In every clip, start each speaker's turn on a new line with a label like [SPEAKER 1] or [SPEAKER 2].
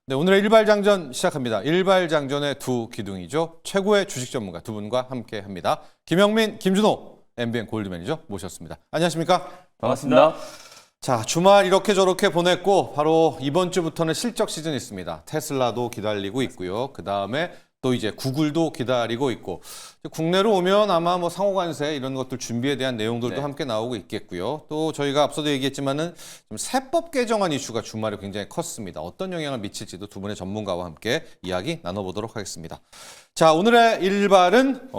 [SPEAKER 1] 네, 오늘의 일발장전 시작합니다. 일발장전의 두 기둥이죠. 최고의 주식 전문가 두 분과 함께합니다. 김영민, 김준호, MBN 골드 매니저 모셨습니다. 안녕하십니까?
[SPEAKER 2] 반갑습니다.
[SPEAKER 1] 자, 주말 이렇게 저렇게 보냈고 바로 이번 주부터는 실적 시즌이 있습니다. 테슬라도 기다리고 있고요. 그다음에 또 이제 구글도 기다리고 있고 국내로 오면 아마 뭐 상호관세 이런 것들 준비에 대한 내용들도 함께 나오고 있겠고요. 또 저희가 앞서도 얘기했지만은 좀 세법 개정안 이슈가 주말에 굉장히 컸습니다. 어떤 영향을 미칠지도 두 분의 전문가와 함께 이야기 나눠보도록 하겠습니다. 자, 오늘의 일발은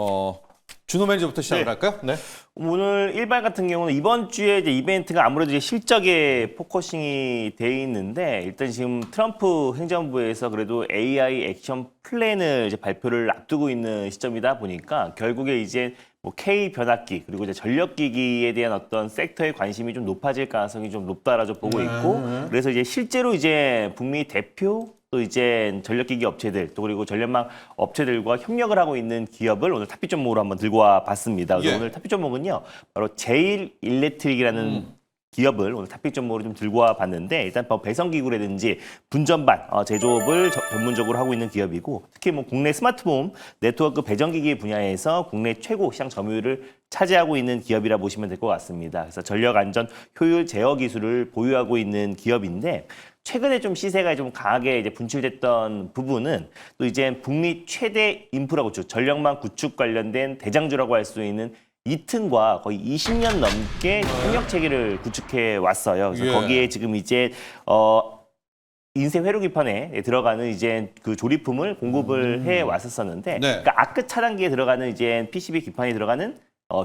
[SPEAKER 1] 준호 매니저부터 시작을 할까요? 네.
[SPEAKER 2] 오늘 일발 같은 경우는 이번 주에 이제 이벤트가 아무래도 이제 실적에 포커싱이 돼 있는데 일단 지금 트럼프 행정부에서 그래도 AI 액션 플랜을 이제 발표를 앞두고 있는 시점이다 보니까 결국에 이제 뭐 K 변압기 그리고 이제 전력기기에 대한 어떤 섹터의 관심이 좀 높아질 가능성이 좀 높다라고 보고 있고 그래서 이제 실제로 이제 북미 대표 또 이제 전력기기 업체들 또 그리고 전력망 업체들과 협력을 하고 있는 기업을 오늘 탑픽 종목으로 한번 들고 와 봤습니다. 그래서 오늘 탑픽 종목은요. 바로 제일 일렉트릭이라는 기업을 오늘 탑픽 종목으로 좀 들고 와 봤는데 일단 배선기구라든지 분전반 제조업을 전문적으로 하고 있는 기업이고 특히 뭐 국내 스마트홈 네트워크 배전기기 분야에서 국내 최고 시장 점유율을 차지하고 있는 기업이라 보시면 될 것 같습니다. 그래서 전력 안전 효율 제어 기술을 보유하고 있는 기업인데 최근에 좀 시세가 좀 강하게 이제 분출됐던 부분은 또 이제 북미 최대 인프라 구축, 전력망 구축 관련된 대장주라고 할 수 있는 이튼과 거의 20년 넘게 협력 체계를 구축해 왔어요. 그래서 거기에 지금 이제 인쇄 회로 기판에 들어가는 이제 그 조립품을 공급을 해 왔었었는데, 그러니까 아크 차단기에 들어가는 이제 PCB 기판에 들어가는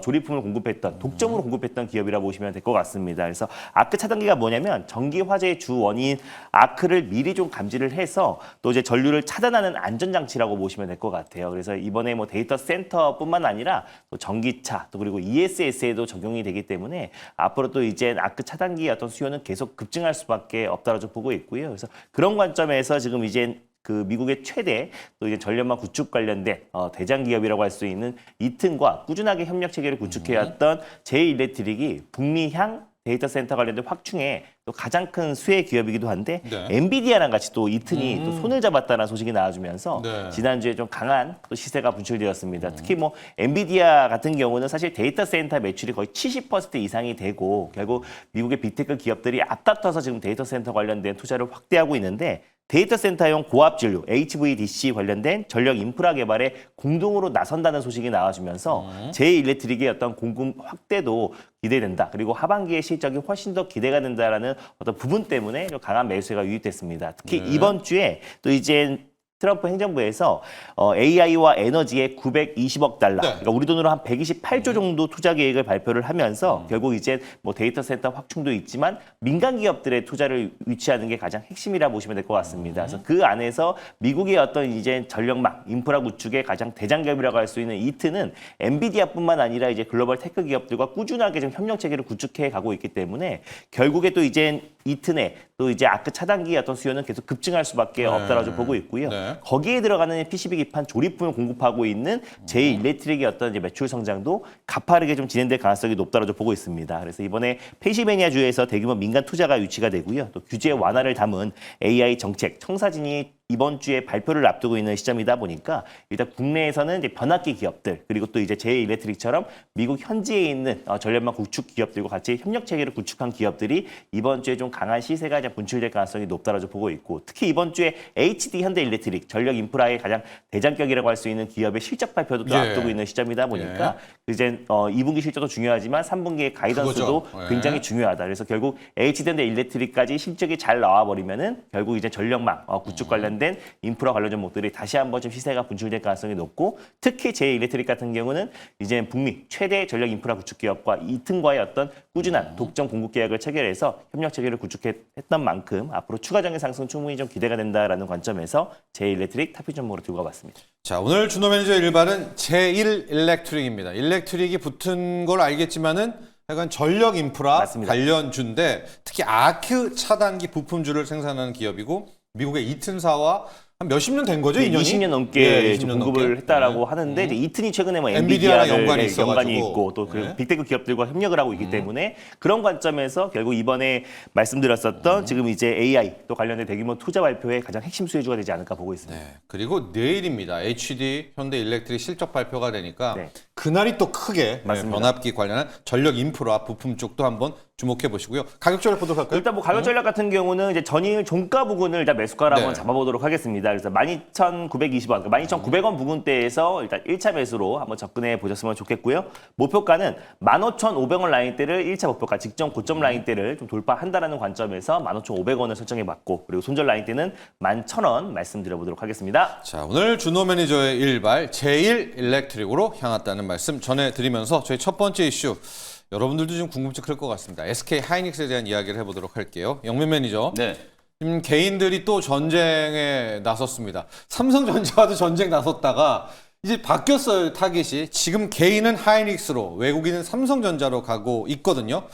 [SPEAKER 2] 조립품을 공급했던 독점으로 공급했던 기업이라 보시면 될 것 같습니다. 그래서 아크 차단기가 뭐냐면 전기 화재의 주 원인 아크를 미리 좀 감지를 해서 또 이제 전류를 차단하는 안전 장치라고 보시면 될 것 같아요. 그래서 이번에 뭐 데이터 센터뿐만 아니라 또 전기차 또 그리고 ESS에도 적용이 되기 때문에 앞으로 또 이제 아크 차단기의 어떤 수요는 계속 급증할 수밖에 없다라고 보고 있고요. 그래서 그런 관점에서 지금 이제 그 미국의 최대 또 이제 전력망 구축 관련된 대장 기업이라고 할 수 있는 이튼과 꾸준하게 협력 체계를 구축해왔던 제일일렉트릭이 북미향 데이터 센터 관련된 확충에 또 가장 큰 수혜 기업이기도 한데 엔비디아랑 같이 또 이튼이 또 손을 잡았다는 소식이 나와주면서 지난주에 좀 강한 또 시세가 분출되었습니다. 특히 뭐 엔비디아 같은 경우는 사실 데이터 센터 매출이 거의 70% 이상이 되고 결국 미국의 빅테크 기업들이 앞다퉈서 지금 데이터 센터 관련된 투자를 확대하고 있는데 데이터 센터용 고압 전류 HVDC 관련된 전력 인프라 개발에 공동으로 나선다는 소식이 나와주면서 제일일렉트릭의 어떤 공급 확대도 기대된다. 그리고 하반기의 실적이 훨씬 더 기대가 된다라는 어떤 부분 때문에 강한 매수세가 유입됐습니다. 특히 이번 주에 또 이제 트럼프 행정부에서 AI와 에너지에 920억 달러, 그러니까 우리 돈으로 한 128조 정도 투자 계획을 발표를 하면서 결국 이제 뭐 데이터 센터 확충도 있지만 민간 기업들의 투자를 유치하는 게 가장 핵심이라 보시면 될 것 같습니다. 그래서 그 안에서 미국의 어떤 이제 전력망, 인프라 구축의 가장 대장 기업이라고 할 수 있는 이튼은 엔비디아뿐만 아니라 이제 글로벌 테크 기업들과 꾸준하게 좀 협력 체계를 구축해 가고 있기 때문에 결국에 또 이제 이튼에 또 이제 아크 차단기의 어떤 수요는 계속 급증할 수밖에 없다라고 보고 있고요. 거기에 들어가는 PCB 기판 조립품을 공급하고 있는 제일일렉트릭의 어떤 이제 매출 성장도 가파르게 좀 진행될 가능성이 높다라고 보고 있습니다. 그래서 이번에 펜실베니아 주에서 대규모 민간 투자가 유치가 되고요. 또 규제 완화를 담은 AI 정책 청사진이 이번 주에 발표를 앞두고 있는 시점이다 보니까 일단 국내에서는 이제 변압기 기업들 그리고 또 이제 제일일렉트릭처럼 미국 현지에 있는 전력망 구축 기업들과 같이 협력 체계를 구축한 기업들이 이번 주에 좀 강한 시세가 분출될 가능성이 높다라고 보고 있고 특히 이번 주에 HD 현대일렉트릭 전력 인프라의 가장 대장격이라고 할 수 있는 기업의 실적 발표도 또 앞두고 있는 시점이다 보니까 이제 2분기 실적도 중요하지만 3분기의 가이던스도 굉장히 중요하다. 그래서 결국 HD 현대일렉트릭까지 실적이 잘 나와 버리면은 결국 이제 전력망 구축 관련된 인프라 관련 종목들이 다시 한번 좀 시세가 분출될 가능성이 높고 특히 제일일렉트릭 같은 경우는 이제 북미 최대 전력 인프라 구축 기업과 이튼과의 어떤 꾸준한 독점 공급 계약을 체결해서 협력 체계를 구축했던 만큼 앞으로 추가적인 상승 충분히 좀 기대가 된다라는 관점에서 제일일렉트릭 탑픽 종목으로 들고 와봤습니다.
[SPEAKER 1] 자, 오늘 준호 매니저 일발은 제일일렉트릭입니다. 일렉트릭이 붙은 걸 알겠지만은 약간 전력 인프라 관련주인데 특히 아크 차단기 부품주를 생산하는 기업이고 미국의 이튼사와 한 몇십 년 된 거죠, 2년이?
[SPEAKER 2] 20년 넘게
[SPEAKER 1] 예,
[SPEAKER 2] 이제
[SPEAKER 1] 20년
[SPEAKER 2] 공급을
[SPEAKER 1] 넘게.
[SPEAKER 2] 했다라고 하는데 이제 이튼이 최근에 뭐
[SPEAKER 1] 엔비디아랑
[SPEAKER 2] 엔비디아를
[SPEAKER 1] 연관이
[SPEAKER 2] 연관이
[SPEAKER 1] 있어가지고.
[SPEAKER 2] 있고 또 그리고
[SPEAKER 1] 네.
[SPEAKER 2] 빅테크 기업들과 협력을 하고 있기 때문에 그런 관점에서 결국 이번에 말씀드렸었던 지금 이제 AI 또 관련된 대규모 투자 발표의 가장 핵심 수혜주가 되지 않을까 보고 있습니다.
[SPEAKER 1] 네. 그리고 내일입니다. HD 현대 일렉트릭 실적 발표가 되니까
[SPEAKER 2] 네.
[SPEAKER 1] 그날이 또 크게
[SPEAKER 2] 맞습니다.
[SPEAKER 1] 변압기 관련한 전력 인프라 부품 쪽도 한번 주목해 보시고요. 가격적으로 보도록 할까요?
[SPEAKER 2] 일단 뭐 가격 전략 같은 경우는 이제 전일 종가 부근을 일단 매수가를
[SPEAKER 1] 네.
[SPEAKER 2] 한번 잡아보도록 하겠습니다. 그래서 12,920원, 12,900원 부근대에서 일단 1차 매수로 한번 접근해 보셨으면 좋겠고요. 목표가는 15,500원 라인대를 1차 목표가 직전 고점 라인대를 좀 돌파한다라는 관점에서 15,500원을 설정해 봤고 그리고 손절 라인대는 11,000원 말씀드려보도록 하겠습니다.
[SPEAKER 1] 자, 오늘 준호 매니저의 일발 제1 일렉트릭으로 향했다는 말씀 전해드리면서 저희 첫 번째 이슈 여러분들도 좀 궁금증 클 것 같습니다. SK 하이닉스에 대한 이야기를 해보도록 할게요. 영민 매니저.
[SPEAKER 3] 네.
[SPEAKER 1] 개인들이 또 전쟁에 나섰습니다. 삼성전자와도 전쟁 나섰다가 이제 바뀌었어요, 타깃이. 지금 개인은 하이닉스로, 외국인은 삼성전자로 가고 있거든요.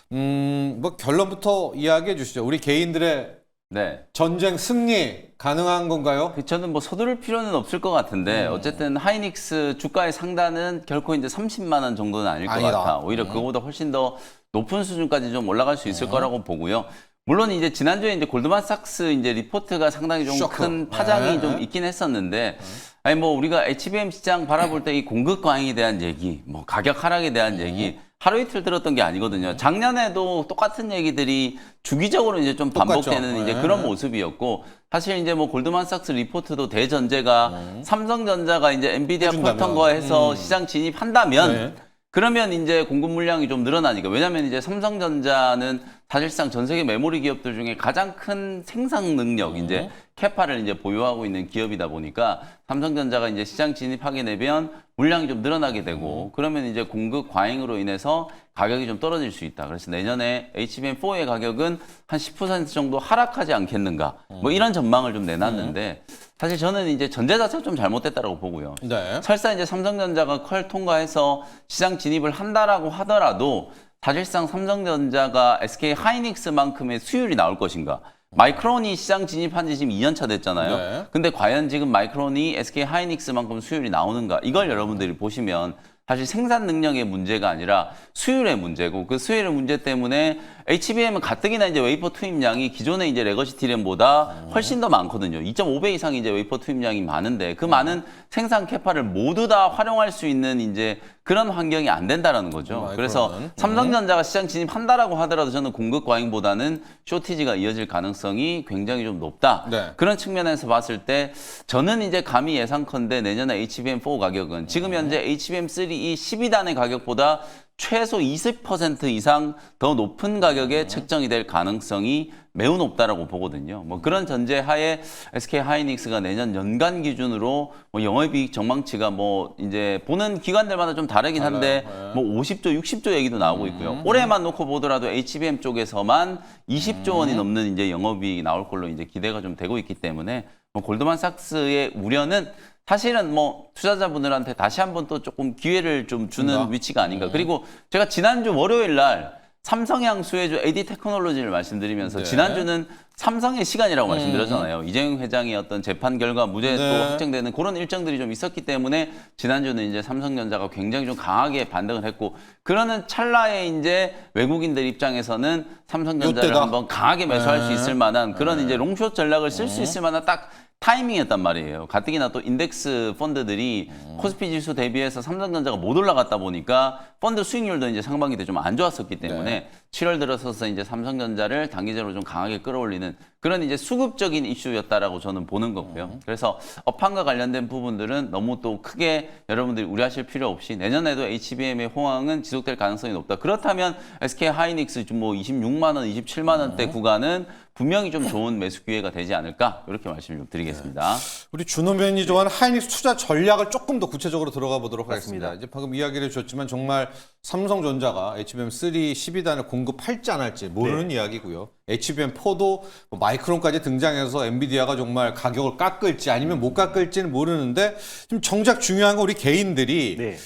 [SPEAKER 1] 뭐 결론부터 이야기해 주시죠. 우리 개인들의
[SPEAKER 3] 네.
[SPEAKER 1] 전쟁 승리 가능한 건가요?
[SPEAKER 3] 저는 뭐 서두를 필요는 없을 것 같은데 어쨌든 하이닉스 주가의 상단은 결코 이제 30만 원 정도는 아닐 것
[SPEAKER 1] 아니다.
[SPEAKER 3] 같아. 오히려 그거보다 훨씬 더 높은 수준까지 좀 올라갈 수 있을 거라고 보고요. 물론 이제 지난주에 이제 골드만삭스 이제 리포트가 상당히 좀
[SPEAKER 1] 쇼크.
[SPEAKER 3] 큰 파장이
[SPEAKER 1] 네.
[SPEAKER 3] 좀 있긴 했었는데 아니 뭐 우리가 HBM 시장 바라볼 때 이 공급 과잉에 대한 얘기, 뭐 가격 하락에 대한 얘기 하루 이틀 들었던 게 아니거든요. 작년에도 똑같은 얘기들이 주기적으로 이제 좀
[SPEAKER 1] 똑같죠.
[SPEAKER 3] 반복되는 이제
[SPEAKER 1] 네.
[SPEAKER 3] 그런 모습이었고 사실 이제 뭐 골드만삭스 리포트도 대전제가 삼성전자가 이제 엔비디아
[SPEAKER 1] 해준다면.
[SPEAKER 3] 퀄텀과 해서 시장 진입한다면
[SPEAKER 1] 네.
[SPEAKER 3] 그러면 이제 공급 물량이 좀 늘어나니까 왜냐하면 이제 삼성전자는 사실상 전 세계 메모리 기업들 중에 가장 큰 생산 능력 이제 캐파를 이제 보유하고 있는 기업이다 보니까 삼성전자가 이제 시장 진입하게 되면 물량이 좀 늘어나게 되고 그러면 이제 공급 과잉으로 인해서 가격이 좀 떨어질 수 있다. 그래서 내년에 HBM4의 가격은 한 10% 정도 하락하지 않겠는가. 뭐 이런 전망을 좀 내놨는데 사실 저는 이제 전제 자체가 좀 잘못됐다라고 보고요.
[SPEAKER 1] 네.
[SPEAKER 3] 설사 이제 삼성전자가 퀄 통과해서 시장 진입을 한다라고 하더라도 사실상 삼성전자가 SK 하이닉스만큼의 수율이 나올 것인가? 마이크론이 시장 진입한 지 지금 2년 차 됐잖아요.
[SPEAKER 1] 네.
[SPEAKER 3] 근데 과연 지금 마이크론이 SK 하이닉스만큼 수율이 나오는가? 이걸 여러분들이 보시면 사실 생산 능력의 문제가 아니라 수율의 문제고 그 수율의 문제 때문에 HBM은 가뜩이나 이제 웨이퍼 투입량이 기존의 이제 레거시 T램보다 훨씬 더 많거든요. 2.5배 이상 이제 웨이퍼 투입량이 많은데 그 많은 생산 캐파를 모두 다 활용할 수 있는 이제 그런 환경이 안 된다라는 거죠. 그래서 삼성전자가 시장 진입한다라고 하더라도 저는 공급 과잉보다는 쇼티지가 이어질 가능성이 굉장히 좀 높다.
[SPEAKER 1] 네.
[SPEAKER 3] 그런 측면에서 봤을 때 저는 이제 감히 예상컨대 내년에 HBM4 가격은 지금 현재 HBM3E 12단의 가격보다 최소 20% 이상 더 높은 가격에 책정이 될 가능성이 매우 높다라고 보거든요. 뭐 그런 전제 하에 SK 하이닉스가 내년 연간 기준으로 뭐 영업이익 전망치가 뭐 이제 보는 기관들마다 좀 다르긴 한데 뭐 50조, 60조 얘기도 나오고 있고요. 올해만 놓고 보더라도 HBM 쪽에서만 20조 원이 넘는 이제 영업이익이 나올 걸로 이제 기대가 좀 되고 있기 때문에 뭐 골드만삭스의 우려는 사실은 뭐 투자자분들한테 다시 한번 또 조금 기회를 좀 주는 위치가 아닌가. 그리고 제가 지난주 월요일 날 삼성향 수혜주 AD 테크놀로지를 말씀드리면서
[SPEAKER 1] 네.
[SPEAKER 3] 지난주는 삼성의 시간이라고 말씀드렸잖아요. 이재용 회장의 어떤 재판 결과 무죄
[SPEAKER 1] 네.
[SPEAKER 3] 또 확정되는 그런 일정들이 좀 있었기 때문에 지난주는 이제 삼성전자가 굉장히 좀 강하게 반등을 했고 그러는 찰나에 이제 외국인들 입장에서는 삼성전자를
[SPEAKER 1] 요때다.
[SPEAKER 3] 한번 강하게 매수할 수
[SPEAKER 1] 네.
[SPEAKER 3] 있을 만한 그런 이제 롱숏 전략을 쓸 수 있을 만한 딱 타이밍이었단 말이에요. 가뜩이나 또 인덱스 펀드들이 코스피 지수 대비해서 삼성전자가 못 올라갔다 보니까 펀드 수익률도 이제 상반기 때 좀 안 좋았었기 때문에 7월 들어서서 이제 삼성전자를 단기적으로 좀 강하게 끌어올리는 그런 이제 수급적인 이슈였다라고 저는 보는 거고요. 그래서 업황과 관련된 부분들은 너무 또 크게 여러분들이 우려하실 필요 없이 내년에도 HBM의 호황은 지속될 가능성이 높다. 그렇다면 SK 하이닉스 뭐 26만 원, 27만 원대 구간은 분명히 좀 좋은 매수 기회가 되지 않을까 이렇게 말씀을 좀 드리겠습니다.
[SPEAKER 1] 우리 준호 매니저와는 하이닉스 투자 전략을 조금 더 구체적으로 들어가 보도록 하겠습니다.
[SPEAKER 2] 맞습니다.
[SPEAKER 1] 이제 방금 이야기를 주셨지만 정말 삼성전자가 HBM3 12단을 공급할지 안 할지 모르는 이야기고요. HBM4도 마이크론까지 등장해서 엔비디아가 정말 가격을 깎을지 아니면 못 깎을지는 모르는데 지금 정작 중요한 건 우리 개인들이
[SPEAKER 2] 네.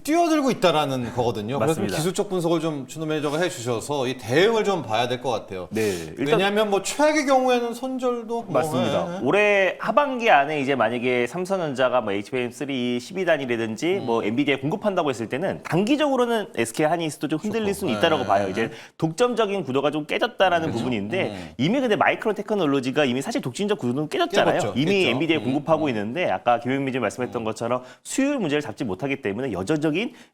[SPEAKER 1] 뛰어들고 있다라는 거거든요. 그래서
[SPEAKER 2] 맞습니다.
[SPEAKER 1] 기술적 분석을 좀 준호 매니저가 해주셔서 이 대응을 좀 봐야 될 것 같아요.
[SPEAKER 2] 네, 일단
[SPEAKER 1] 왜냐하면 뭐 최악의 경우에는 손절도
[SPEAKER 2] 맞습니다.
[SPEAKER 1] 뭐, 예.
[SPEAKER 2] 올해 하반기 안에 이제 만약에 삼성전자가 뭐 HBM3 12단이라든지 뭐 엔비디아에 공급한다고 했을 때는 단기적으로는 SK 하이닉스도 좀 흔들릴 수는 있다라고 봐요. 이제 독점적인 구도가 좀 깨졌다라는 부분인데 이미 근데 마이크론 테크놀로지가 이미 사실 독점적 구도는 깨졌잖아요.
[SPEAKER 1] 깨졌죠.
[SPEAKER 2] 이미
[SPEAKER 1] 깼죠.
[SPEAKER 2] 엔비디아에 공급하고 있는데 아까 김현민 님 말씀했던 것처럼 수율 문제를 잡지 못하기 때문에 여전적인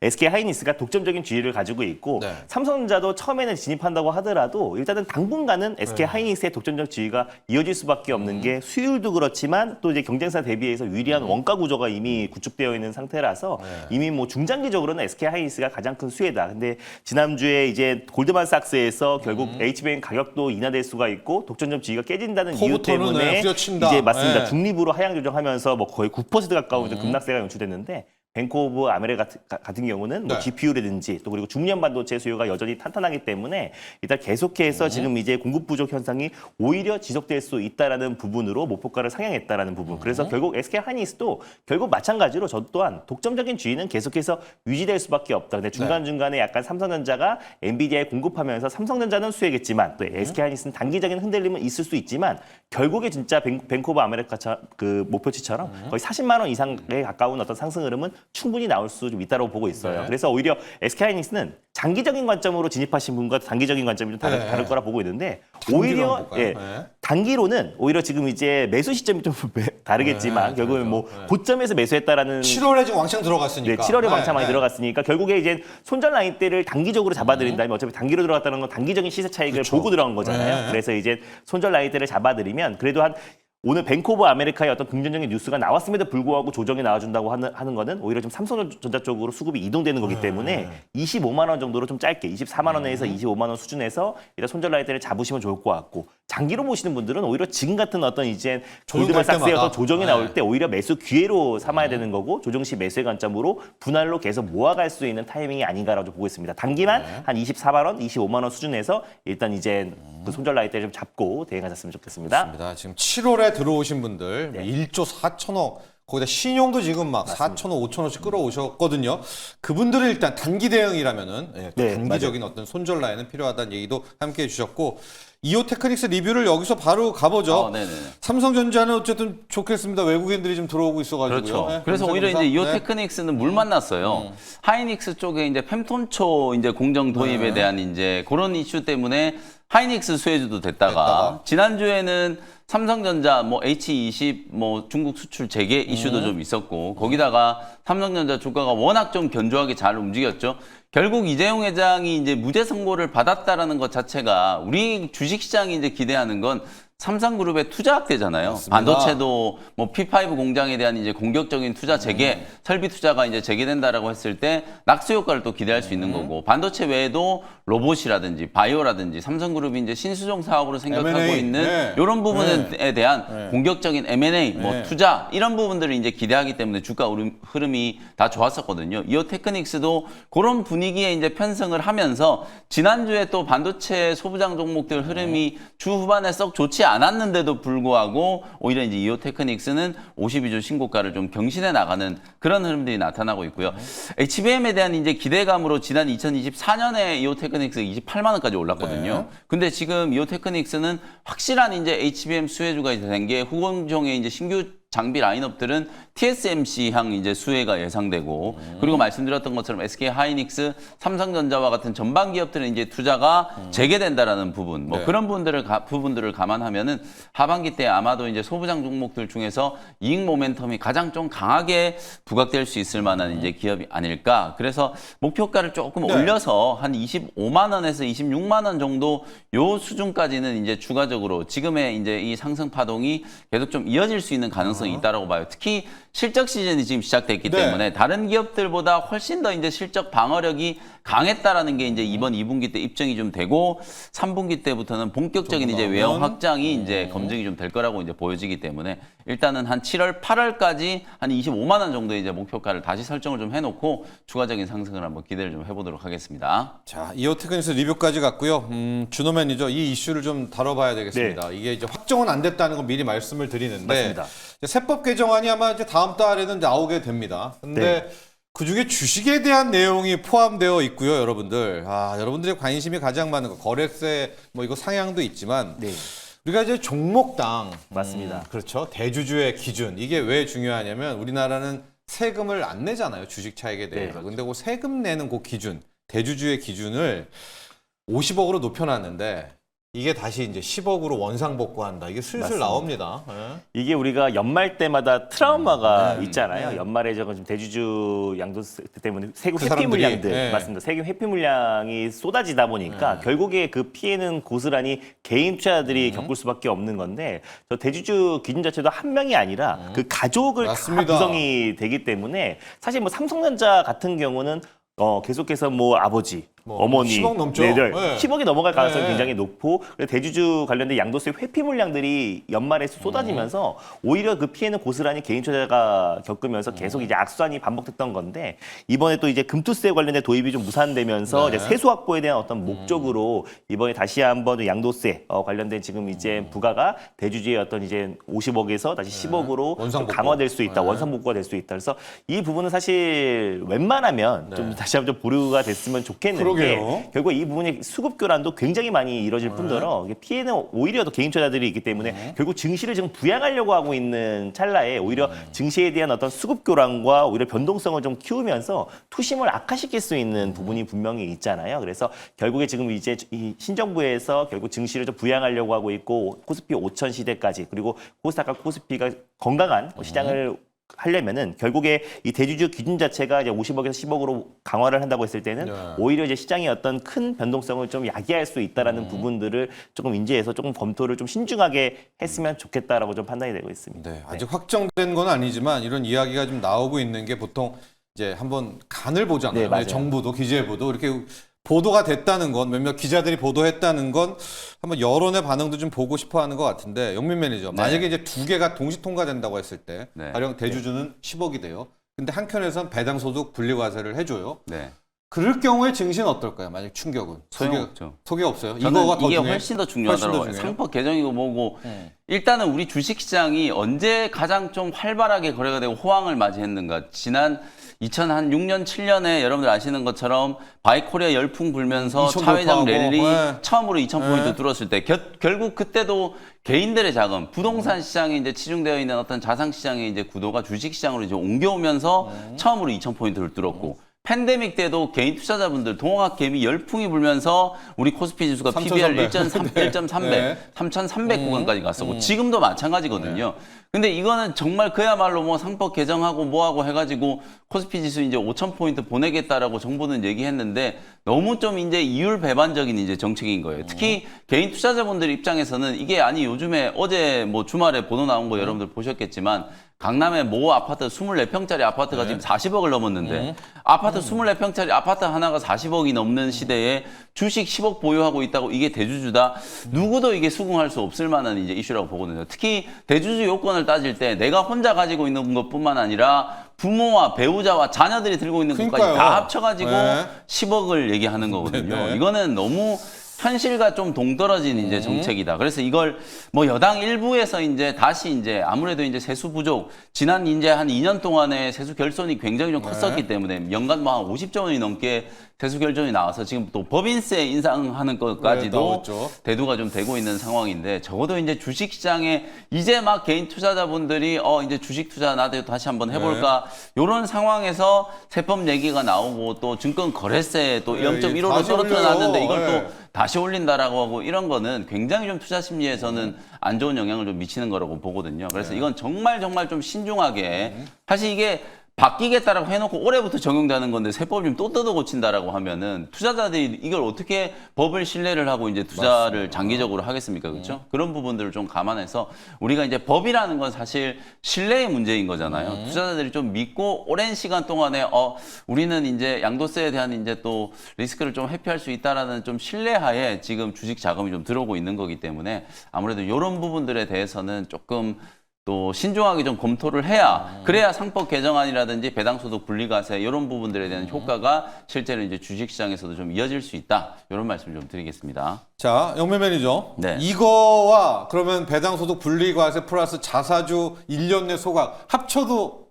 [SPEAKER 2] SK 하이닉스가 독점적인 지위를 가지고 있고
[SPEAKER 1] 네.
[SPEAKER 2] 삼성전자도 처음에는 진입한다고 하더라도 일단은 당분간은 SK 하이닉스의 독점적 지위가 이어질 수밖에 없는 게 수율도 그렇지만 또 이제 경쟁사 대비해서 유리한 원가 구조가 이미 구축되어 있는 상태라서 이미 뭐 중장기적으로는 SK 하이닉스가 가장 큰 수혜다. 근데 지난주에 이제 골드만삭스에서 결국 HBM 가격도 인하될 수가 있고 독점적 지위가 깨진다는 이유
[SPEAKER 1] 코부터는,
[SPEAKER 2] 때문에
[SPEAKER 1] 후려친다.
[SPEAKER 2] 이제 맞습니다.
[SPEAKER 1] 네.
[SPEAKER 2] 중립으로 하향 조정하면서 뭐 거의 9% 가까운 이제 급락세가 연출됐는데 뱅크 오브 아메리카 같은 경우는 뭐
[SPEAKER 1] 네.
[SPEAKER 2] GPU라든지 또 그리고 중년 반도체 수요가 여전히 탄탄하기 때문에 일단 계속해서 지금 이제 공급 부족 현상이 오히려 지속될 수 있다라는 부분으로 목표가를 상향했다라는 부분. 그래서 결국 SK 하이닉스도 결국 마찬가지로 저 또한 독점적인 주의는 계속해서 유지될 수밖에 없다. 근데 중간중간에 약간 삼성전자가 엔비디아에 공급하면서 삼성전자는 수혜겠지만 또 SK 하이닉스는 단기적인 흔들림은 있을 수 있지만 결국에 진짜 뱅크 오브 아메리카 그 목표치처럼 거의 40만 원 이상에 가까운 어떤 상승 흐름은 충분히 나올 수 좀 있다고 보고 있어요.
[SPEAKER 1] 네.
[SPEAKER 2] 그래서 오히려 SK 하이닉스는 장기적인 관점으로 진입하신 분과 단기적인 관점이 좀
[SPEAKER 1] 네.
[SPEAKER 2] 다를 거라 보고 있는데
[SPEAKER 1] 한번
[SPEAKER 2] 오히려
[SPEAKER 1] 볼까요?
[SPEAKER 2] 예,
[SPEAKER 1] 네.
[SPEAKER 2] 단기로는 오히려 지금 이제 매수 시점이 좀 다르겠지만
[SPEAKER 1] 네,
[SPEAKER 2] 결국은 뭐
[SPEAKER 1] 그렇죠. 네.
[SPEAKER 2] 고점에서 매수했다라는
[SPEAKER 1] 7월에 지금 왕창
[SPEAKER 2] 네,
[SPEAKER 1] 들어갔으니까.
[SPEAKER 2] 7월에 왕창 많이
[SPEAKER 1] 네.
[SPEAKER 2] 들어갔으니까 결국에 이제 손절 라인대를 단기적으로 잡아들인다면 어차피 단기로 들어갔다는 건 단기적인 시세 차익을
[SPEAKER 1] 그렇죠.
[SPEAKER 2] 보고 들어간 거잖아요.
[SPEAKER 1] 네.
[SPEAKER 2] 그래서 이제 손절 라인대를 잡아들이면 그래도 한 오늘 뱅크 오브 아메리카의 어떤 긍정적인 뉴스가 나왔음에도 불구하고 조정이 나와준다고 하는 거는 오히려 좀 삼성전자 쪽으로 수급이 이동되는 거기 때문에 25만 원 정도로 좀 짧게 24만 원에서 25만 원 수준에서 일단 손절 라인대를 잡으시면 좋을 것 같고 장기로 보시는 분들은 오히려 지금 같은 어떤 이제
[SPEAKER 1] 조정될
[SPEAKER 2] 골드만삭스의
[SPEAKER 1] 때마다.
[SPEAKER 2] 어떤 조정이
[SPEAKER 1] 네.
[SPEAKER 2] 나올 때 오히려 매수 기회로 삼아야 되는 거고 조정 시 매수의 관점으로 분할로 계속 모아갈 수 있는 타이밍이 아닌가라고 보고 있습니다. 단기만 한 24만 원, 25만 원 수준에서 일단 이제 그 손절 라인대를 좀 잡고 대응하셨으면 좋겠습니다.
[SPEAKER 1] 맞습니다. 지금 7월에 들어오신 분들 1조 4천억 거기다 신용도 지금 막 4천억, 5천억씩 끌어오셨거든요. 그분들은 일단 단기 대응이라면은
[SPEAKER 2] 네,
[SPEAKER 1] 단기적인 어떤 손절 라인은 필요하다는 얘기도 함께 해주셨고 이오 테크닉스 리뷰를 여기서 바로 가보죠.
[SPEAKER 3] 네네.
[SPEAKER 1] 삼성전자는 어쨌든 좋겠습니다. 외국인들이 좀 들어오고 있어가지고요.
[SPEAKER 3] 그렇죠.
[SPEAKER 1] 네,
[SPEAKER 3] 그래서
[SPEAKER 1] 검사,
[SPEAKER 3] 오히려
[SPEAKER 1] 검사.
[SPEAKER 3] 이제 이오
[SPEAKER 1] 네.
[SPEAKER 3] 테크닉스는 물 만났어요. 하이닉스 쪽에 이제 fem톤초 이제 공정 도입에
[SPEAKER 1] 네.
[SPEAKER 3] 대한 이제 그런 이슈 때문에 하이닉스 수혜주도 됐다가 지난주에는 삼성전자 뭐 H20 뭐 중국 수출 재개 이슈도 좀 있었고 거기다가 삼성전자 주가가 워낙 좀 견조하게 잘 움직였죠. 결국 이재용 회장이 이제 무죄 선고를 받았다라는 것 자체가 우리 주식시장이 이제 기대하는 건 삼성그룹의 투자 확대잖아요.
[SPEAKER 1] 맞습니다.
[SPEAKER 3] 반도체도 뭐 P5 공장에 대한 이제 공격적인 투자 재개, 설비 투자가 이제 재개된다라고 했을 때 낙수 효과를 또 기대할 수 있는 거고 반도체 외에도 로봇이라든지 바이오라든지 삼성그룹이 이제 신수종 사업으로 생각하고
[SPEAKER 1] M&A.
[SPEAKER 3] 있는
[SPEAKER 1] 네.
[SPEAKER 3] 이런 부분에 대한 공격적인 M&A, 뭐 투자 이런 부분들을 이제 기대하기 때문에 주가 흐름이 다 좋았었거든요. 이오 테크닉스도 그런 분위기에 이제 편승을 하면서 지난주에 또 반도체 소부장 종목들 흐름이 주 후반에 썩 좋지 않았는데도 불구하고 오히려 이제 이오 테크닉스는 52주 신고가를 좀 경신해 나가는 그런 흐름들이 나타나고 있고요. HBM에 대한 이제 기대감으로 지난 2024년에 이오 테크닉스 28만 원까지 올랐거든요. 근데 지금 이오 테크닉스는 확실한 이제 HBM 수혜주가 된 게 후공정의 이제 신규 장비 라인업들은 TSMC향 이제 수혜가 예상되고 그리고 말씀드렸던 것처럼 SK 하이닉스, 삼성전자와 같은 전방 기업들은 이제 투자가 재개된다라는 부분, 뭐
[SPEAKER 1] 네.
[SPEAKER 3] 그런 부분들을 감안하면은 하반기 때 아마도 이제 소부장 종목들 중에서 이익 모멘텀이 가장 좀 강하게 부각될 수 있을 만한 이제 기업이 아닐까. 그래서 목표가를 조금
[SPEAKER 1] 네.
[SPEAKER 3] 올려서 한 25만 원에서 26만 원 정도 요 수준까지는 이제 추가적으로 지금의 이제 이 상승 파동이 계속 좀 이어질 수 있는 가능성이 있다라고 봐요. 특히 실적 시즌이 지금 시작됐기
[SPEAKER 1] 네.
[SPEAKER 3] 때문에 다른 기업들보다 훨씬 더 이제 실적 방어력이 강했다라는 게 이제 이번 2분기 때 입증이 좀 되고 3분기 때부터는 본격적인 이제 외형 확장이 이제 검증이 좀 될 거라고 이제 보여지기 때문에 일단은 한 7월, 8월까지 한 25만 원 정도 이제 목표가를 다시 설정을 좀 해놓고 추가적인 상승을 한번 기대를 좀 해보도록 하겠습니다.
[SPEAKER 1] 자, 이오 테크닉스 리뷰까지 갔고요. 준호 매니저 이 이슈를 좀 다뤄봐야 되겠습니다. 이게 이제 확정은 안 됐다는 건 미리 말씀을 드리는데
[SPEAKER 2] 맞습니다.
[SPEAKER 1] 이제 세법 개정안이 아마 이제 다음 달에는 나오게 됩니다. 근데 그중에 주식에 대한 내용이 포함되어 있고요, 여러분들. 여러분들의 관심이 가장 많은 거 거래세 뭐 이거 상향도 있지만
[SPEAKER 2] 네.
[SPEAKER 1] 우리가 이제 종목당
[SPEAKER 2] 맞습니다.
[SPEAKER 1] 그렇죠. 대주주의 기준. 이게 왜 중요하냐면 우리나라는 세금을 안 내잖아요. 주식 차익에 대해서.
[SPEAKER 2] 네.
[SPEAKER 1] 근데 그 세금 내는 그 기준, 대주주의 기준을 50억으로 높여놨는데 이게 다시 이제 10억으로 원상복구한다. 이게 슬슬
[SPEAKER 2] 맞습니다.
[SPEAKER 1] 나옵니다.
[SPEAKER 2] 이게 우리가 연말 때마다 트라우마가
[SPEAKER 1] 네.
[SPEAKER 2] 있잖아요. 연말에 저건 좀 대주주 양도세 때문에 세금
[SPEAKER 1] 그
[SPEAKER 2] 회피
[SPEAKER 1] 사람들이,
[SPEAKER 2] 물량들
[SPEAKER 1] 네.
[SPEAKER 2] 맞습니다. 세금 회피 물량이 쏟아지다 보니까 결국에 그 피해는 고스란히 개인 투자자들이 겪을 수밖에 없는 건데 저 대주주 기준 자체도 한 명이 아니라 그 가족을
[SPEAKER 1] 맞습니다.
[SPEAKER 2] 다 구성이 되기 때문에 사실 뭐 삼성전자 같은 경우는 계속해서 뭐 아버지, 어머니,
[SPEAKER 1] 10억 넘죠?
[SPEAKER 2] 네, 네.
[SPEAKER 1] 네.
[SPEAKER 2] 10억이 넘어갈 가능성이
[SPEAKER 1] 네.
[SPEAKER 2] 굉장히 높고 그래서 대주주 관련된 양도세 회피 물량들이 연말에 쏟아지면서 오히려 그 피해는 고스란히 개인 투자자가 겪으면서 계속 이제 악순환이 반복됐던 건데 이번에 또 이제 금투세 관련된 도입이 좀 무산되면서
[SPEAKER 1] 네.
[SPEAKER 2] 이제 세수 확보에 대한 어떤 목적으로 이번에 다시 한번 좀 양도세 관련된 지금 이제 부과가 대주주의 어떤 이제 50억에서 다시 10억으로 좀
[SPEAKER 1] 원상복구.
[SPEAKER 2] 강화될 수 있다,
[SPEAKER 1] 네.
[SPEAKER 2] 원상복구가 될 수 있다. 그래서 이 부분은 사실 웬만하면 좀 다시 한번 좀 보류가 됐으면 좋겠는데
[SPEAKER 1] 그러게요.
[SPEAKER 2] 결국 이 부분이 수급 교란도 굉장히 많이 이루어질 뿐더러 이게 피해는 오히려 더 개인 투자자들이 있기 때문에 결국 증시를 지금 부양하려고 하고 있는 찰나에 오히려 증시에 대한 어떤 수급 교란과 오히려 변동성을 좀 키우면서 투심을 악화시킬 수 있는 부분이 분명히 있잖아요. 그래서 결국에 지금 이제 이 신정부에서 결국 증시를 좀 부양하려고 하고 있고 코스피 5천 시대까지 그리고 코스닥과 코스피가 건강한 시장을 하려면은 결국에 이 대주주 기준 자체가 이제 50억에서 10억으로 강화를 한다고 했을 때는
[SPEAKER 1] 네.
[SPEAKER 2] 오히려 이제 시장의 어떤 큰 변동성을 좀 야기할 수 있다라는 부분들을 조금 인지해서 조금 검토를 좀 신중하게 했으면 좋겠다라고 좀 판단이 되고 있습니다.
[SPEAKER 1] 네, 아직 확정된 건 아니지만 이런 이야기가 좀 나오고 있는 게 보통 이제 한번 간을 보잖아요.
[SPEAKER 2] 네, 맞아요.
[SPEAKER 1] 정부도 기재부도 이렇게 보도가 됐다는 건 몇몇 기자들이 보도했다는 건 한번 여론의 반응도 좀 보고 싶어하는 것 같은데 영민 매니저 만약에 이제 두 개가 동시 통과된다고 했을 때
[SPEAKER 3] 네.
[SPEAKER 1] 가령 대주주는 10억이 돼요. 근데 한켠에선 배당소득 분리과세를 해줘요.
[SPEAKER 3] 네.
[SPEAKER 1] 그럴 경우에 증시는 어떨까요? 만약 충격은
[SPEAKER 3] 소용없죠.
[SPEAKER 1] 소개 없어요.
[SPEAKER 3] 저는
[SPEAKER 1] 이거가 더
[SPEAKER 3] 이게
[SPEAKER 1] 중요해?
[SPEAKER 3] 훨씬 더 중요하더라고요.
[SPEAKER 1] 훨씬 더 중요해요?
[SPEAKER 3] 상법 개정이고 뭐고 일단은 우리 주식시장이 언제 가장 좀 활발하게 거래가 되고 호황을 맞이했는가. 지난 2006년, 7년에 여러분들 아시는 것처럼 바이코리아 열풍 불면서
[SPEAKER 1] 2000
[SPEAKER 3] 차회장
[SPEAKER 1] 돌파하고,
[SPEAKER 3] 랠리
[SPEAKER 1] 네.
[SPEAKER 3] 처음으로 2,000포인트
[SPEAKER 1] 네.
[SPEAKER 3] 뚫었을 때 결국 그때도 개인들의 자금, 부동산 시장에 이제 치중되어 있는 어떤 자산 시장의 이제 구도가 주식 시장으로 이제 옮겨오면서 처음으로 2,000포인트를 뚫었고 팬데믹 때도 개인 투자자분들 동학 개미 열풍이 불면서 우리 코스피 지수가 PBR 1.3배,
[SPEAKER 1] 네.
[SPEAKER 3] 3,300 구간까지 갔었고 지금도 마찬가지거든요. 근데 이거는 정말 그야말로 뭐 상법 개정하고 뭐하고 해가지고 코스피 지수 이제 5,000포인트 보내겠다라고 정부는 얘기했는데 너무 좀 이제 이율 배반적인 이제 정책인 거예요. 특히 개인 투자자분들 입장에서는 이게 아니 요즘에 어제 뭐 주말에 보도 나온 거 여러분들 보셨겠지만 강남의 모 아파트 24평짜리 아파트가 지금 40억을 넘었는데 아파트 24평짜리 아파트 하나가 40억이 넘는 시대에 주식 10억 보유하고 있다고 이게 대주주다? 누구도 이게 수긍할 수 없을 만한 이제 이슈라고 보거든요. 특히 대주주 요건을 따질 때 내가 혼자 가지고 있는 것뿐만 아니라 부모와 배우자와 자녀들이 들고 있는 것까지
[SPEAKER 1] 그러니까요.
[SPEAKER 3] 다 합쳐가지고
[SPEAKER 1] 네.
[SPEAKER 3] 10억을 얘기하는 거거든요.
[SPEAKER 1] 네.
[SPEAKER 3] 이거는 너무 현실과 좀 동떨어진 이제 정책이다. 그래서 이걸 뭐 여당 일부에서 이제 다시 이제 아무래도 이제 세수 부족, 지난 이제 한 2년 동안에 세수 결손이 굉장히 좀 컸었기 때문에 연간 뭐 한 50조 원이 넘게 세수 결손이 나와서 지금 또 법인세 인상하는
[SPEAKER 1] 네,
[SPEAKER 3] 것까지도
[SPEAKER 1] 나왔죠.
[SPEAKER 3] 대두가 좀 되고 있는 상황인데 적어도 이제 주식 시장에 이제 막 개인 투자자분들이 이제 주식 투자 나도 다시 한번 해볼까 이런 상황에서 세법 얘기가 나오고 또 증권 거래세 또
[SPEAKER 1] 네,
[SPEAKER 3] 0.15로
[SPEAKER 1] 다시
[SPEAKER 3] 떨어뜨려
[SPEAKER 1] 올려요.
[SPEAKER 3] 놨는데 이걸
[SPEAKER 1] 네.
[SPEAKER 3] 또 다시 올린다라고 하고 이런 거는 굉장히 좀 투자 심리에서는 안 좋은 영향을 좀 미치는 거라고 보거든요. 그래서 이건 정말 좀 신중하게 사실 이게 바뀌겠다라고 해놓고 올해부터 적용되는 건데 세법을 좀 또 뜯어 고친다라고 하면은 투자자들이 이걸 어떻게 법을 신뢰를 하고 이제 투자를 장기적으로 하겠습니까? 그렇죠? 그런 부분들을 좀 감안해서 우리가 이제 법이라는 건 사실 신뢰의 문제인 거잖아요. 투자자들이 좀 믿고 오랜 시간 동안에 우리는 이제 양도세에 대한 이제 또 리스크를 좀 회피할 수 있다라는 좀 신뢰하에 지금 주식 자금이 좀 들어오고 있는 거기 때문에 아무래도 이런 부분들에 대해서는 조금 또 신중하게 좀 검토를 해야 그래야 상법 개정안이라든지 배당소득 분리과세 이런 부분들에 대한 효과가 실제로 이제 주식시장에서도 좀 이어질 수 있다 이런 말씀 좀 드리겠습니다.
[SPEAKER 1] 자, 영매 매니저.
[SPEAKER 3] 네.
[SPEAKER 1] 이거와 그러면 배당소득 분리과세 플러스 자사주 1년 내 소각 합쳐도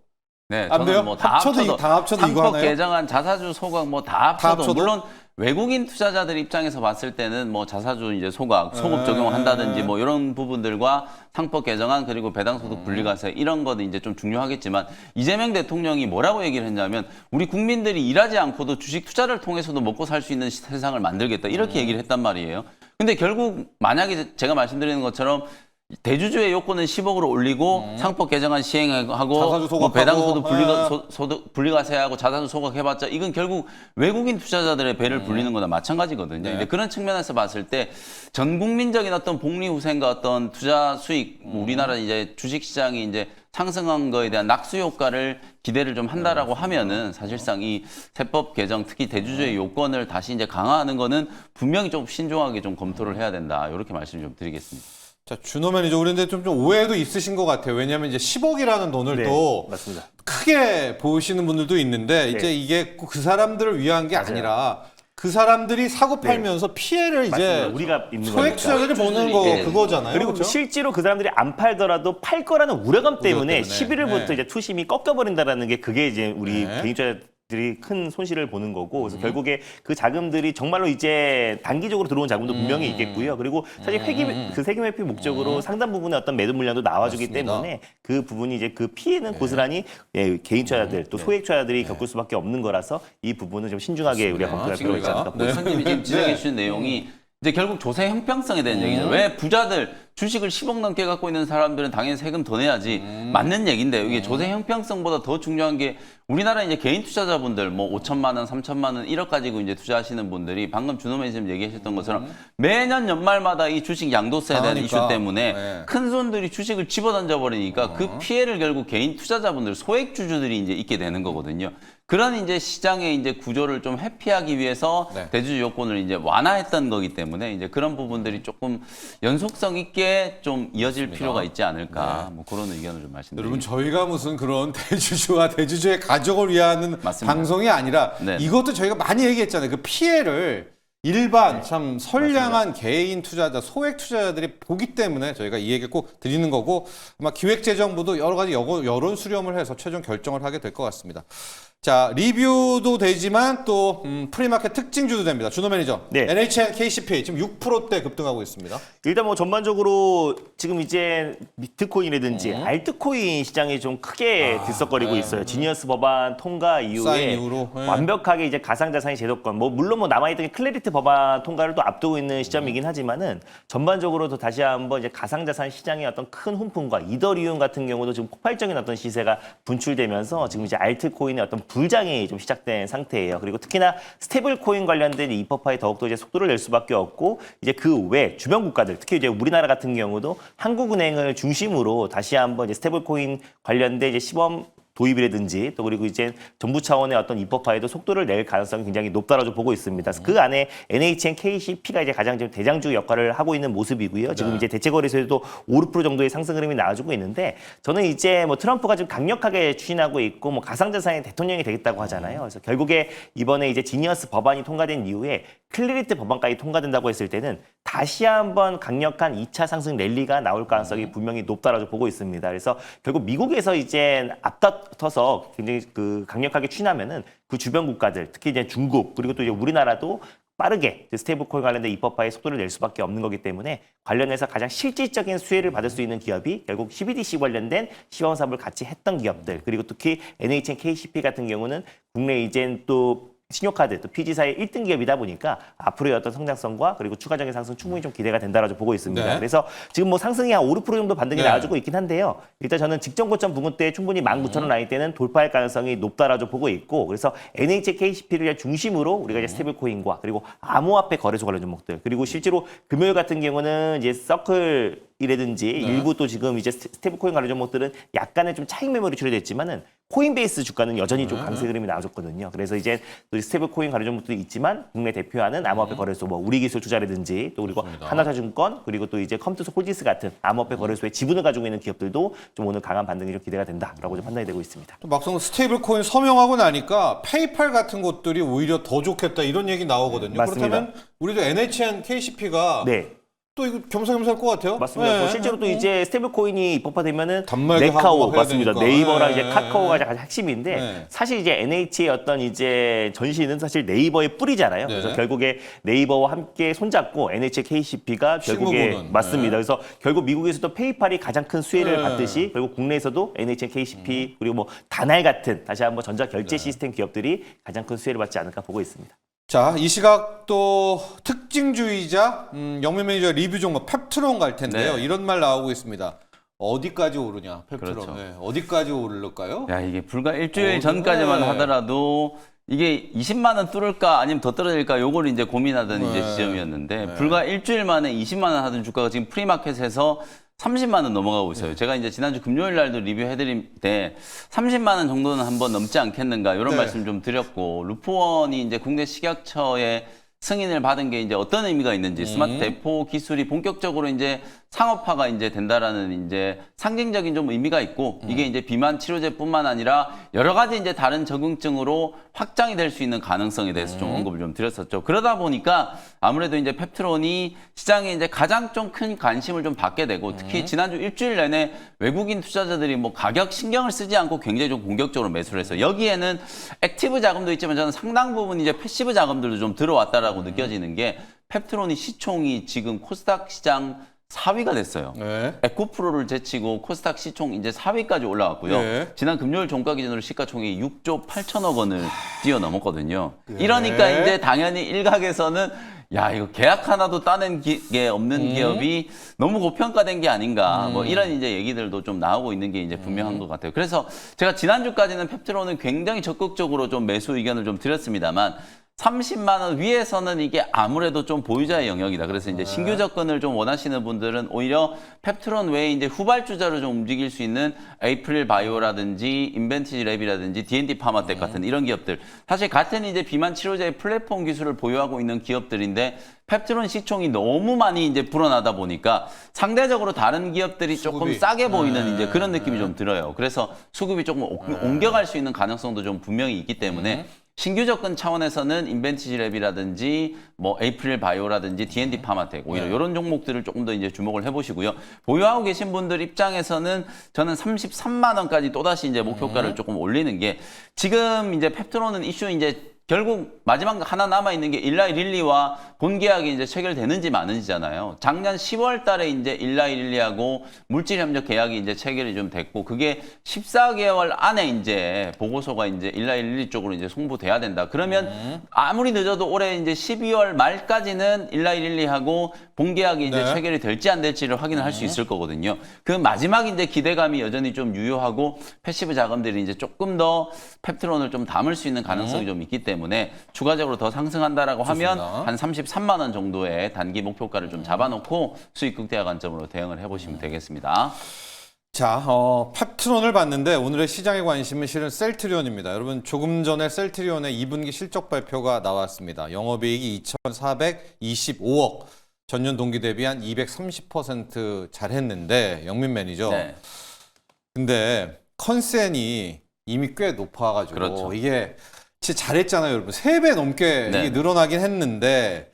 [SPEAKER 3] 네,
[SPEAKER 1] 안 돼요?
[SPEAKER 3] 저는 뭐 다
[SPEAKER 1] 합쳐도 다 합쳐도 이거
[SPEAKER 3] 상법
[SPEAKER 1] 하나요?
[SPEAKER 3] 개정안, 자사주 소각 뭐 다 합쳐도,
[SPEAKER 1] 합쳐도?
[SPEAKER 3] 물론 외국인 투자자들 입장에서 봤을 때는 뭐 자사주 이제 소각, 소급 적용을 한다든지 뭐 이런 부분들과 상법 개정안 그리고 배당소득 분리과세 이런 것도 이제 좀 중요하겠지만 이재명 대통령이 뭐라고 얘기를 했냐면 우리 국민들이 일하지 않고도 주식 투자를 통해서도 먹고 살 수 있는 세상을 만들겠다 이렇게 얘기를 했단 말이에요. 근데 결국 만약에 제가 말씀드리는 것처럼 대주주의 요건은 10억으로 올리고 상법 개정안 시행하고
[SPEAKER 1] 자사주 소각하고,
[SPEAKER 3] 뭐 배당소득 분리과세하고 자사주 소각해봤자 이건 결국 외국인 투자자들의 배를 불리는 거나 마찬가지거든요.
[SPEAKER 1] 네.
[SPEAKER 3] 이제 그런 측면에서 봤을 때 전 국민적인 어떤 복리 후생과 어떤 투자 수익, 뭐 우리나라 이제 주식 시장이 이제 상승한 거에 대한 낙수 효과를 기대를 좀 한다라고 하면은 사실상 이 세법 개정 특히 대주주의 요건을 다시 이제 강화하는 거는 분명히 좀 신중하게 좀 검토를 해야 된다. 이렇게 말씀 좀 드리겠습니다.
[SPEAKER 1] 자, 준호 매니저, 우리인데 좀 오해도 있으신 것 같아요. 왜냐하면 이제 10억이라는 돈을
[SPEAKER 2] 네,
[SPEAKER 1] 또
[SPEAKER 2] 맞습니다.
[SPEAKER 1] 크게 보시는 분들도 있는데 이제
[SPEAKER 2] 네.
[SPEAKER 1] 이게 그 사람들을 위한 게
[SPEAKER 2] 맞아요.
[SPEAKER 1] 아니라 그 사람들이 사고 팔면서 피해를 이제
[SPEAKER 2] 맞습니다. 우리가 입는
[SPEAKER 1] 소액
[SPEAKER 2] 거니까.
[SPEAKER 1] 투자자들이 보는 거
[SPEAKER 3] 네.
[SPEAKER 1] 그거잖아요.
[SPEAKER 2] 그리고
[SPEAKER 1] 그렇죠?
[SPEAKER 2] 실제로 그 사람들이 안 팔더라도 팔 거라는 우려감 때문에
[SPEAKER 1] 때문에.
[SPEAKER 2] 11일부터
[SPEAKER 1] 네.
[SPEAKER 2] 이제 투심이 꺾여버린다라는 게 그게 이제 우리
[SPEAKER 1] 네.
[SPEAKER 2] 개인투자들이 큰 손실을 보는 거고 그래서 결국에 그 자금들이 정말로 이제 단기적으로 들어온 자금도 분명히 있겠고요. 그리고 사실 그 세금 회피 목적으로 상당 부분의 어떤 매도 물량도 나와주기
[SPEAKER 1] 맞습니다.
[SPEAKER 2] 때문에 그 부분이 이제 그 피해는 고스란히 예, 개인 투자자들 또 소액 투자자들이 겪을 수밖에 없는 거라서 이 부분은 좀 신중하게 우리가 검토할 필요가 있지 않을까
[SPEAKER 3] 우리
[SPEAKER 2] 보입니다.
[SPEAKER 3] 선님이 지금 지적해 주신 내용이 이제 결국 조세 형평성에 대한 얘기죠. 왜 부자들 주식을 10억 넘게 갖고 있는 사람들은 당연히 세금 더 내야지 맞는 얘기인데 이게 조세 형평성보다 더 중요한 게 우리나라 이제 개인 투자자분들 뭐 5천만 원, 3천만 원 1억 가지고 이제 투자하시는 분들이 방금 준호 매니저님 얘기하셨던 것처럼 매년 연말마다 이 주식 양도세에 대한
[SPEAKER 1] 당하니까.
[SPEAKER 3] 이슈 때문에
[SPEAKER 1] 네.
[SPEAKER 3] 큰 손들이 주식을 집어던져 버리니까 그 피해를 결국 개인 투자자분들 소액 주주들이 이제 있게 되는 거거든요. 그런 이제 시장의 이제 구조를 좀 회피하기 위해서
[SPEAKER 1] 네.
[SPEAKER 3] 대주주 요건을 이제 완화했던 거기 때문에 이제 그런 부분들이 조금 연속성 있게 좀 이어질 필요가 있지 않을까 뭐 그런 의견을 좀 말씀드립니다.
[SPEAKER 1] 여러분 저희가 무슨 그런 대주주와 대주주의 가족을 위한
[SPEAKER 3] 맞습니다.
[SPEAKER 1] 방송이 아니라
[SPEAKER 3] 네.
[SPEAKER 1] 이것도 저희가 많이 얘기했잖아요. 그 피해를 일반 참 선량한 개인 투자자, 소액 투자자들이 보기 때문에 저희가 이 얘기 꼭 드리는 거고 아마 기획재정부도 여러 가지 여론 수렴을 해서 최종 결정을 하게 될 것 같습니다. 자, 리뷰도 되지만 또 프리마켓 특징주도 됩니다. 준호 매니저.
[SPEAKER 2] 네.
[SPEAKER 1] NHN KCP 지금 6%대 급등하고 있습니다.
[SPEAKER 2] 일단 뭐 전반적으로 지금 이제 비트코인이라든지 알트코인 시장이 좀 크게 들썩거리고 있어요. 지니어스 법안 통과
[SPEAKER 1] 사인
[SPEAKER 2] 이후에
[SPEAKER 1] 이후로, 네.
[SPEAKER 2] 완벽하게 이제 가상자산이 제도권, 뭐 물론 뭐 남아있던 게 클래리티 법안 통과를 또 앞두고 있는 시점이긴 하지만은 전반적으로 또 다시 한번 이제 가상자산 시장의 어떤 큰 훈풍과 이더리움 같은 경우도 지금 폭발적인 어떤 시세가 분출되면서 지금 이제 알트코인의 어떤 불장이 좀 시작된 상태예요. 그리고 특히나 스테이블 코인 관련된 이 퍼파에 더욱더 이제 속도를 낼 수밖에 없고 이제 그 외 주변 국가들 특히 이제 우리나라 같은 경우도 한국은행을 중심으로 다시 한번 이제 스테이블 코인 관련된 이제 시범 도입이라든지 또 그리고 이제 정부 차원의 어떤 입법화에도 속도를 낼 가능성이 굉장히 높다라고 보고 있습니다. 그래서 그 안에 NHN KCP가 이제 가장 지금 대장주 역할을 하고 있는 모습이고요. 지금 이제 대체 거래소에도 5% 정도의 상승 흐름이 나와주고 있는데 저는 이제 뭐 트럼프가 지금 강력하게 추진하고 있고 뭐 가상자산의 대통령이 되겠다고 하잖아요. 그래서 결국에 이번에 이제 지니어스 법안이 통과된 이후에 클리리티 법안까지 통과된다고 했을 때는 다시 한번 강력한 2차 상승 랠리가 나올 가능성이 분명히 높다라고 보고 있습니다. 그래서 결국 미국에서 이제 앞다퉈서 굉장히 그 강력하게 추진하면은 그 주변 국가들, 특히 이제 중국 그리고 또 이제 우리나라도 빠르게 스테이블 코인 관련된 입법화에 속도를 낼 수밖에 없는 거기 때문에 관련해서 가장 실질적인 수혜를 받을 수 있는 기업이 결국 CBDC 관련된 시범 사업을 같이 했던 기업들 그리고 특히 NHN KCP 같은 경우는 국내 이젠 또 신용카드 또 PG사의 1등 기업이다 보니까 앞으로의 어떤 성장성과 그리고 추가적인 상승 충분히 좀 기대가 된다라고 보고 있습니다.
[SPEAKER 1] 네.
[SPEAKER 2] 그래서 지금 뭐 상승이 한 5, 6% 정도 반등이
[SPEAKER 1] 네.
[SPEAKER 2] 나와주고 있긴 한데요. 일단 저는 직전 고점 부근 때 충분히 19,000원 라인 때는 돌파할 가능성이 높다라고 보고 있고 그래서 NHN KCP를 중심으로 우리가 이제 스테이블 코인과 그리고 암호화폐 거래소 관련 종목들 그리고 실제로 금요일 같은 경우는 이제 서클 이라든지 일부 또 지금 이제 스테이블 코인 관련 종목들은 약간의 좀 차익 매물이 출현됐지만은 코인베이스 주가는 여전히 좀 강세 흐름이 나와줬거든요. 그래서 이제 또 스테이블 코인 관련 종목들이 있지만 국내 대표하는 암호화폐 거래소 뭐 우리기술투자라든지 또 그리고 하나자증권 그리고 또 이제 컴투스 홀딩스 같은 암호화폐 거래소의 지분을 가지고 있는 기업들도 좀 오늘 강한 반등이 좀 기대가 된다라고 좀 판단이 되고 있습니다.
[SPEAKER 1] 또 막상 스테이블 코인 서명하고 나니까 페이팔 같은 곳들이 오히려 더 좋겠다 이런 얘기 나오거든요.
[SPEAKER 2] 맞습니다.
[SPEAKER 1] 그렇다면 우리도 NHN KCP가
[SPEAKER 2] 네.
[SPEAKER 1] 또 이거 겸사겸사 할 것 같아요.
[SPEAKER 2] 맞습니다. 또 실제로 또 이제 스테이블 코인이 입법화되면은
[SPEAKER 1] 단말기
[SPEAKER 2] 네카오
[SPEAKER 1] 하고 해야
[SPEAKER 2] 맞습니다.
[SPEAKER 1] 되니까.
[SPEAKER 2] 네이버랑
[SPEAKER 1] 네.
[SPEAKER 2] 이제 카카오가 가장 핵심인데
[SPEAKER 1] 네.
[SPEAKER 2] 사실 이제 NH의 어떤 이제 전신은 사실 네이버의 뿌리잖아요.
[SPEAKER 1] 네.
[SPEAKER 2] 그래서 결국에 네이버와 함께 손잡고 NH의 KCP가 결국에
[SPEAKER 1] 실무보는.
[SPEAKER 2] 맞습니다.
[SPEAKER 1] 네.
[SPEAKER 2] 그래서 결국 미국에서도 페이팔이 가장 큰 수혜를
[SPEAKER 1] 네.
[SPEAKER 2] 받듯이 결국 국내에서도 NH의 KCP 그리고 뭐 다날 같은 다시 한번 전자 결제 시스템 기업들이 가장 큰 수혜를 받지 않을까 보고 있습니다.
[SPEAKER 1] 자, 이 시각 또 특징주의자 영민 매니저 리뷰 종목 펩트론 갈 텐데요.
[SPEAKER 3] 네.
[SPEAKER 1] 이런 말 나오고 있습니다. 어디까지 오르냐, 펩트론.
[SPEAKER 3] 그렇죠.
[SPEAKER 1] 네, 어디까지 오를까요?
[SPEAKER 3] 야, 이게 불과 일주일
[SPEAKER 1] 네.
[SPEAKER 3] 전까지만 하더라도 이게 20만 원 뚫을까 아니면 더 떨어질까 요걸 이제 고민하던 이제
[SPEAKER 1] 네.
[SPEAKER 3] 지점이었는데
[SPEAKER 1] 네.
[SPEAKER 3] 불과 일주일 만에 20만 원 하던 주가가 지금 프리마켓에서 30만 원 넘어가고 있어요. 제가 이제 지난주 금요일 날도 리뷰해드릴 때 30만 원 정도는 한번 넘지 않겠는가 이런
[SPEAKER 1] 네.
[SPEAKER 3] 말씀 좀 드렸고 루프원이 이제 국내 식약처의 승인을 받은 게 이제 어떤 의미가 있는지 스마트 대포 기술이 본격적으로 이제 상업화가 이제 된다라는 이제 상징적인 좀 의미가 있고 이게 이제 비만 치료제뿐만 아니라 여러 가지 이제 다른 적응증으로 확장이 될 수 있는 가능성에 대해서 좀 언급을 좀 드렸었죠. 그러다 보니까 아무래도 이제 펩트론이 시장에 이제 가장 좀 큰 관심을 좀 받게 되고 특히 지난주 일주일 내내 외국인 투자자들이 뭐 가격 신경을 쓰지 않고 굉장히 좀 공격적으로 매수를 했어요. 여기에는 액티브 자금도 있지만 저는 상당 부분 이제 패시브 자금들도 좀 들어왔다라고 느껴지는 게 펩트론이 시총이 지금 코스닥 시장 4위가 됐어요.
[SPEAKER 1] 네.
[SPEAKER 3] 에코프로를 제치고 코스닥 시총 이제 4위까지 올라왔고요.
[SPEAKER 1] 네.
[SPEAKER 3] 지난 금요일 종가 기준으로 시가총액이 6조 8천억 원을 뛰어넘었거든요. 이러니까 이제 당연히 일각에서는 야, 이거 계약 하나도 따낸 게 없는 기업이 너무 고평가된 게 아닌가. 뭐 이런 이제 얘기들도 좀 나오고 있는 게 이제 분명한 것 같아요. 그래서 제가 지난주까지는 펩트론은 굉장히 적극적으로 좀 매수 의견을 좀 드렸습니다만 30만 원 위에서는 이게 아무래도 좀 보유자의 영역이다. 그래서 이제 신규 접근을 좀 원하시는 분들은 오히려 펩트론 외에 이제 후발주자로 좀 움직일 수 있는 에이프릴 바이오라든지 인벤티지 랩이라든지 D&D 파마텍 같은 이런 기업들. 사실 같은 이제 비만 치료제의 플랫폼 기술을 보유하고 있는 기업들인데 펩트론 시총이 너무 많이 이제 불어나다 보니까 상대적으로 다른 기업들이 조금
[SPEAKER 1] 수급이.
[SPEAKER 3] 싸게 보이는 이제 그런 느낌이 좀 들어요. 그래서 수급이 조금 옮겨갈 수 있는 가능성도 좀 분명히 있기 때문에 신규 접근 차원에서는 인벤티지 랩이라든지 뭐 에이프릴 바이오라든지 D&D 파마텍 오히려 이런 종목들을 조금 더 이제 주목을 해보시고요. 보유하고 계신 분들 입장에서는 저는 33만 원까지 또다시 이제 목표가를 조금 올리는 게 지금 이제 펩트론은 이슈 이제 결국 마지막 하나 남아 있는 게 일라이 릴리와 본계약이 이제 체결되는지 마는지잖아요. 작년 10월 달에 이제 일라이 릴리하고 물질 협력 계약이 이제 체결이 좀 됐고 그게 14개월 안에 이제 보고서가 이제 일라이 릴리 쪽으로 이제 송부돼야 된다. 그러면 아무리 늦어도 올해 이제 12월 말까지는 일라이 릴리하고 본계약이 이제
[SPEAKER 1] 네.
[SPEAKER 3] 체결이 될지 안 될지를 확인을 할 수 있을 거거든요. 그 마지막 이제 기대감이 여전히 좀 유효하고 패시브 자금들이 이제 조금 더 펩트론을 좀 담을 수 있는 가능성이 좀 있기 때문에 추가적으로 더 상승한다라고 하면
[SPEAKER 1] 좋습니다.
[SPEAKER 3] 한 33만 원 정도의 단기 목표가를 좀 잡아놓고 수익 극대화 관점으로 대응을 해보시면 되겠습니다.
[SPEAKER 1] 자, 펩트론을 봤는데 오늘의 시장의 관심은 실은 셀트리온입니다. 여러분 조금 전에 셀트리온의 2분기 실적 발표가 나왔습니다. 영업이익이 2,425억, 전년 동기 대비 한 230% 잘했는데 영민 매니저.
[SPEAKER 3] 네.
[SPEAKER 1] 근데 컨센이 이미 꽤 높아가지고
[SPEAKER 3] 그렇죠.
[SPEAKER 1] 이게 진짜 잘했잖아요, 여러분. 3배 넘게
[SPEAKER 3] 네.
[SPEAKER 1] 이게 늘어나긴 했는데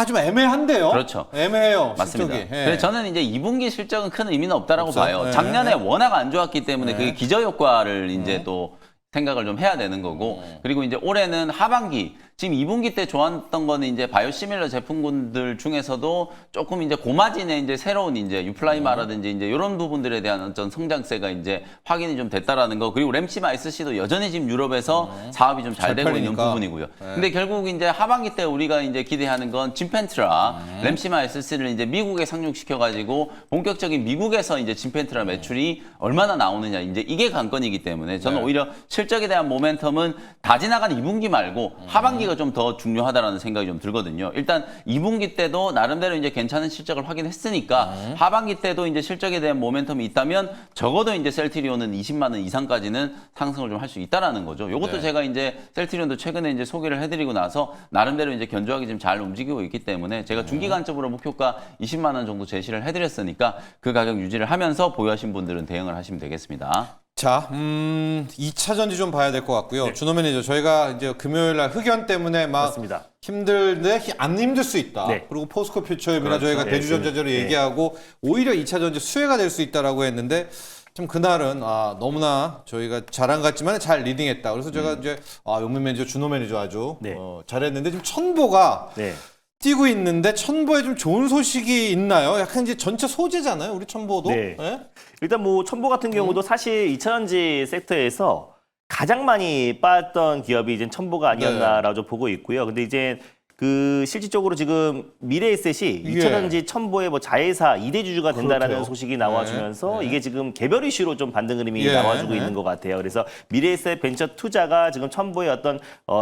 [SPEAKER 1] 좀 애매한데요.
[SPEAKER 3] 그렇죠.
[SPEAKER 1] 애매해요.
[SPEAKER 3] 맞습니다.
[SPEAKER 1] 실적이. 예.
[SPEAKER 3] 그래서 저는 이제 2분기 실적은 큰 의미는 없다라고
[SPEAKER 1] 없어요?
[SPEAKER 3] 봐요.
[SPEAKER 1] 네.
[SPEAKER 3] 작년에 워낙 안 좋았기 때문에
[SPEAKER 1] 네.
[SPEAKER 3] 그게 기저효과를 이제 또 생각을 좀 해야 되는 거고 그리고 이제 올해는 하반기 지금 2분기 때 좋았던 거는 이제 바이오시밀러 제품군들 중에서도 조금 이제 고마진의 이제 새로운 이제 유플라이마라든지 이제 이런 부분들에 대한 어떤 성장세가 이제 확인이 좀 됐다라는 거 그리고 램시마 SC도 여전히 지금 유럽에서 사업이 좀 잘
[SPEAKER 1] 잘
[SPEAKER 3] 되고 있는
[SPEAKER 1] 팔리니까.
[SPEAKER 3] 부분이고요. 근데 결국 이제 하반기 때 우리가 이제 기대하는 건 진펜트라 램시마 SC를 이제 미국에 상륙시켜 가지고 본격적인 미국에서 이제 진펜트라 매출이 얼마나 나오느냐 이제 이게 관건이기 때문에 저는
[SPEAKER 1] 네.
[SPEAKER 3] 오히려 실적에 대한 모멘텀은 다 지나간 2분기 말고 하반기가 좀 더 중요하다라는 생각이 좀 들거든요. 일단 2분기 때도 나름대로 이제 괜찮은 실적을 확인했으니까 하반기 때도 이제 실적에 대한 모멘텀이 있다면 적어도 이제 셀트리온은 20만 원 이상까지는 상승을 좀 할 수 있다라는 거죠. 이것도
[SPEAKER 1] 네.
[SPEAKER 3] 제가 이제 셀트리온도 최근에 이제 소개를 해드리고 나서 나름대로 이제 견조하게 지금 잘 움직이고 있기 때문에 제가 중기 관점으로 목표가 20만 원 정도 제시를 해드렸으니까 그 가격 유지를 하면서 보유하신 분들은 대응을 하시면 되겠습니다.
[SPEAKER 1] 자, 자, 2차 전지 좀 봐야 될 것 같고요.
[SPEAKER 2] 네.
[SPEAKER 1] 준호 매니저, 저희가 이제 금요일 날 흑연 때문에 막
[SPEAKER 2] 맞습니다.
[SPEAKER 1] 힘들데 안 힘들 수 있다.
[SPEAKER 2] 네.
[SPEAKER 1] 그리고 포스코 퓨처엠이나
[SPEAKER 2] 그렇죠.
[SPEAKER 1] 저희가
[SPEAKER 2] 네,
[SPEAKER 1] 대주전자재로
[SPEAKER 2] 네.
[SPEAKER 1] 얘기하고 오히려 2차 전지 수혜가 될 수 있다라고 했는데 좀 그날은 너무나 저희가 잘한 것 같지만 잘 리딩했다. 그래서 제가 이제 용민 매니저, 준호 매니저 아주
[SPEAKER 2] 네.
[SPEAKER 1] 잘했는데 지금 천보가
[SPEAKER 2] 네.
[SPEAKER 1] 뛰고 있는데 천보에 좀 좋은 소식이 있나요? 약간 이제 전체 소재잖아요, 우리 천보도.
[SPEAKER 2] 네.
[SPEAKER 1] 예?
[SPEAKER 2] 일단 뭐 첨보 같은 경우도 사실 2차전지 섹터에서 가장 많이 빠졌던 기업이 이제 첨보가 아니었나라고 보고 있고요. 근데 이제 그 실질적으로 지금 미래에셋이
[SPEAKER 1] 예.
[SPEAKER 2] 2차전지 첨보의 뭐 자회사 2대 주주가 된다라는
[SPEAKER 1] 그렇대요.
[SPEAKER 2] 소식이 나와주면서
[SPEAKER 1] 네.
[SPEAKER 2] 이게 지금 개별 이슈로 좀 반등 흐름이
[SPEAKER 1] 예.
[SPEAKER 2] 나와주고
[SPEAKER 1] 네.
[SPEAKER 2] 있는 것 같아요. 그래서 미래에셋 벤처 투자가 지금 첨보의 어떤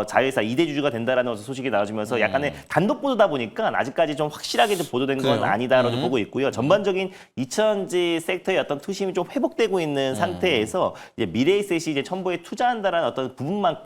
[SPEAKER 2] 자회사 2대 주주가 된다라는 소식이 나와주면서 약간의 단독 보도다 보니까 아직까지 좀 확실하게 좀 보도된 건
[SPEAKER 1] 그래요?
[SPEAKER 2] 아니다라고 보고 있고요. 전반적인 2차전지 섹터의 어떤 투심이 좀 회복되고 있는 상태에서 이제 미래에셋이 이제 첨보에 투자한다라는 어떤 부분만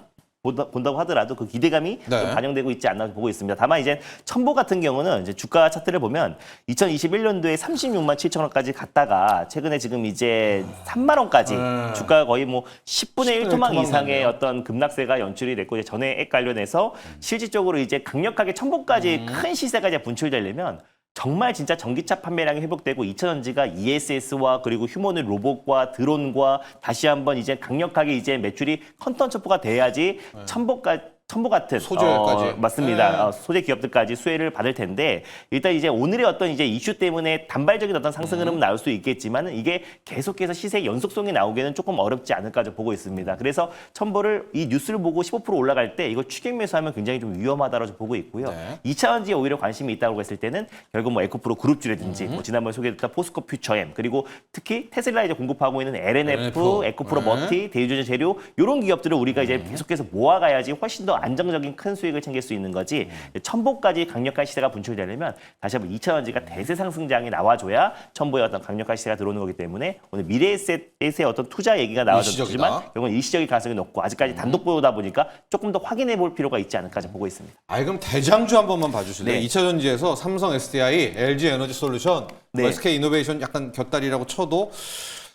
[SPEAKER 2] 본다고 하더라도 그 기대감이
[SPEAKER 1] 네.
[SPEAKER 2] 좀 반영되고 있지 않나 보고 있습니다. 다만 이제 첨보 같은 경우는 이제 주가 차트를 보면 2021년도에 36만 7천 원까지 갔다가 최근에 지금 이제 3만 원까지 주가가 거의 뭐 10분의 1 토막 이상의
[SPEAKER 1] 났네요.
[SPEAKER 2] 어떤 급락세가 연출이 됐고 이제 전해액 관련해서 실질적으로 이제 강력하게 첨보까지 큰 시세가 이제 분출되려면 정말 진짜 전기차 판매량이 회복되고 2차전지가 ESS와 그리고 휴머노 로봇과 드론과 다시 한번 이제 강력하게 이제 매출이 컨텐츠가 돼야지 첨보 같은
[SPEAKER 1] 소재까지.
[SPEAKER 2] 맞습니다. 소재 기업들까지 수혜를 받을 텐데 일단 이제 오늘의 어떤 이제 이슈 때문에 단발적인 어떤 상승 흐름은 나올 수 있겠지만 이게 계속해서 시세 연속성이 나오기는 조금 어렵지 않을까 좀 보고 있습니다. 그래서 첨보를 이 뉴스를 보고 15% 올라갈 때 이거 추격 매수하면 굉장히 좀 위험하다고 보고 있고요.
[SPEAKER 1] 네.
[SPEAKER 2] 2차전지에 오히려 관심이 있다고 했을 때는 결국 뭐 에코프로 그룹주라든지 뭐 지난번에 소개했던 포스코 퓨처엠 그리고 특히 테슬라 이제 공급하고 있는 LNF, 에코프로
[SPEAKER 1] 네.
[SPEAKER 2] 머티, 대유전자 재료 이런 기업들을 우리가 이제 계속해서 모아가야지 훨씬 더 안정적인 큰 수익을 챙길 수 있는 거지. 첨보까지 강력한 시세가 분출되려면 다시 한번 2차전지가 대세 상승장이 나와줘야 첨보의 어떤 강력한 시세가 들어오는 거기 때문에 오늘 미래에셋의 어떤 투자 얘기가 나와줬지만
[SPEAKER 1] 일시적이다.
[SPEAKER 2] 결국은 일시적인 가능성이 높고 아직까지 단독 보도다 보니까 조금 더 확인해 볼 필요가 있지 않을까 좀 보고 있습니다.
[SPEAKER 1] 그럼 대장주 한 번만 봐주실래요?
[SPEAKER 2] 네.
[SPEAKER 1] 2차전지에서 삼성 SDI, LG 에너지 솔루션,
[SPEAKER 2] 네.
[SPEAKER 1] SK 이노베이션 약간 곁다리라고 쳐도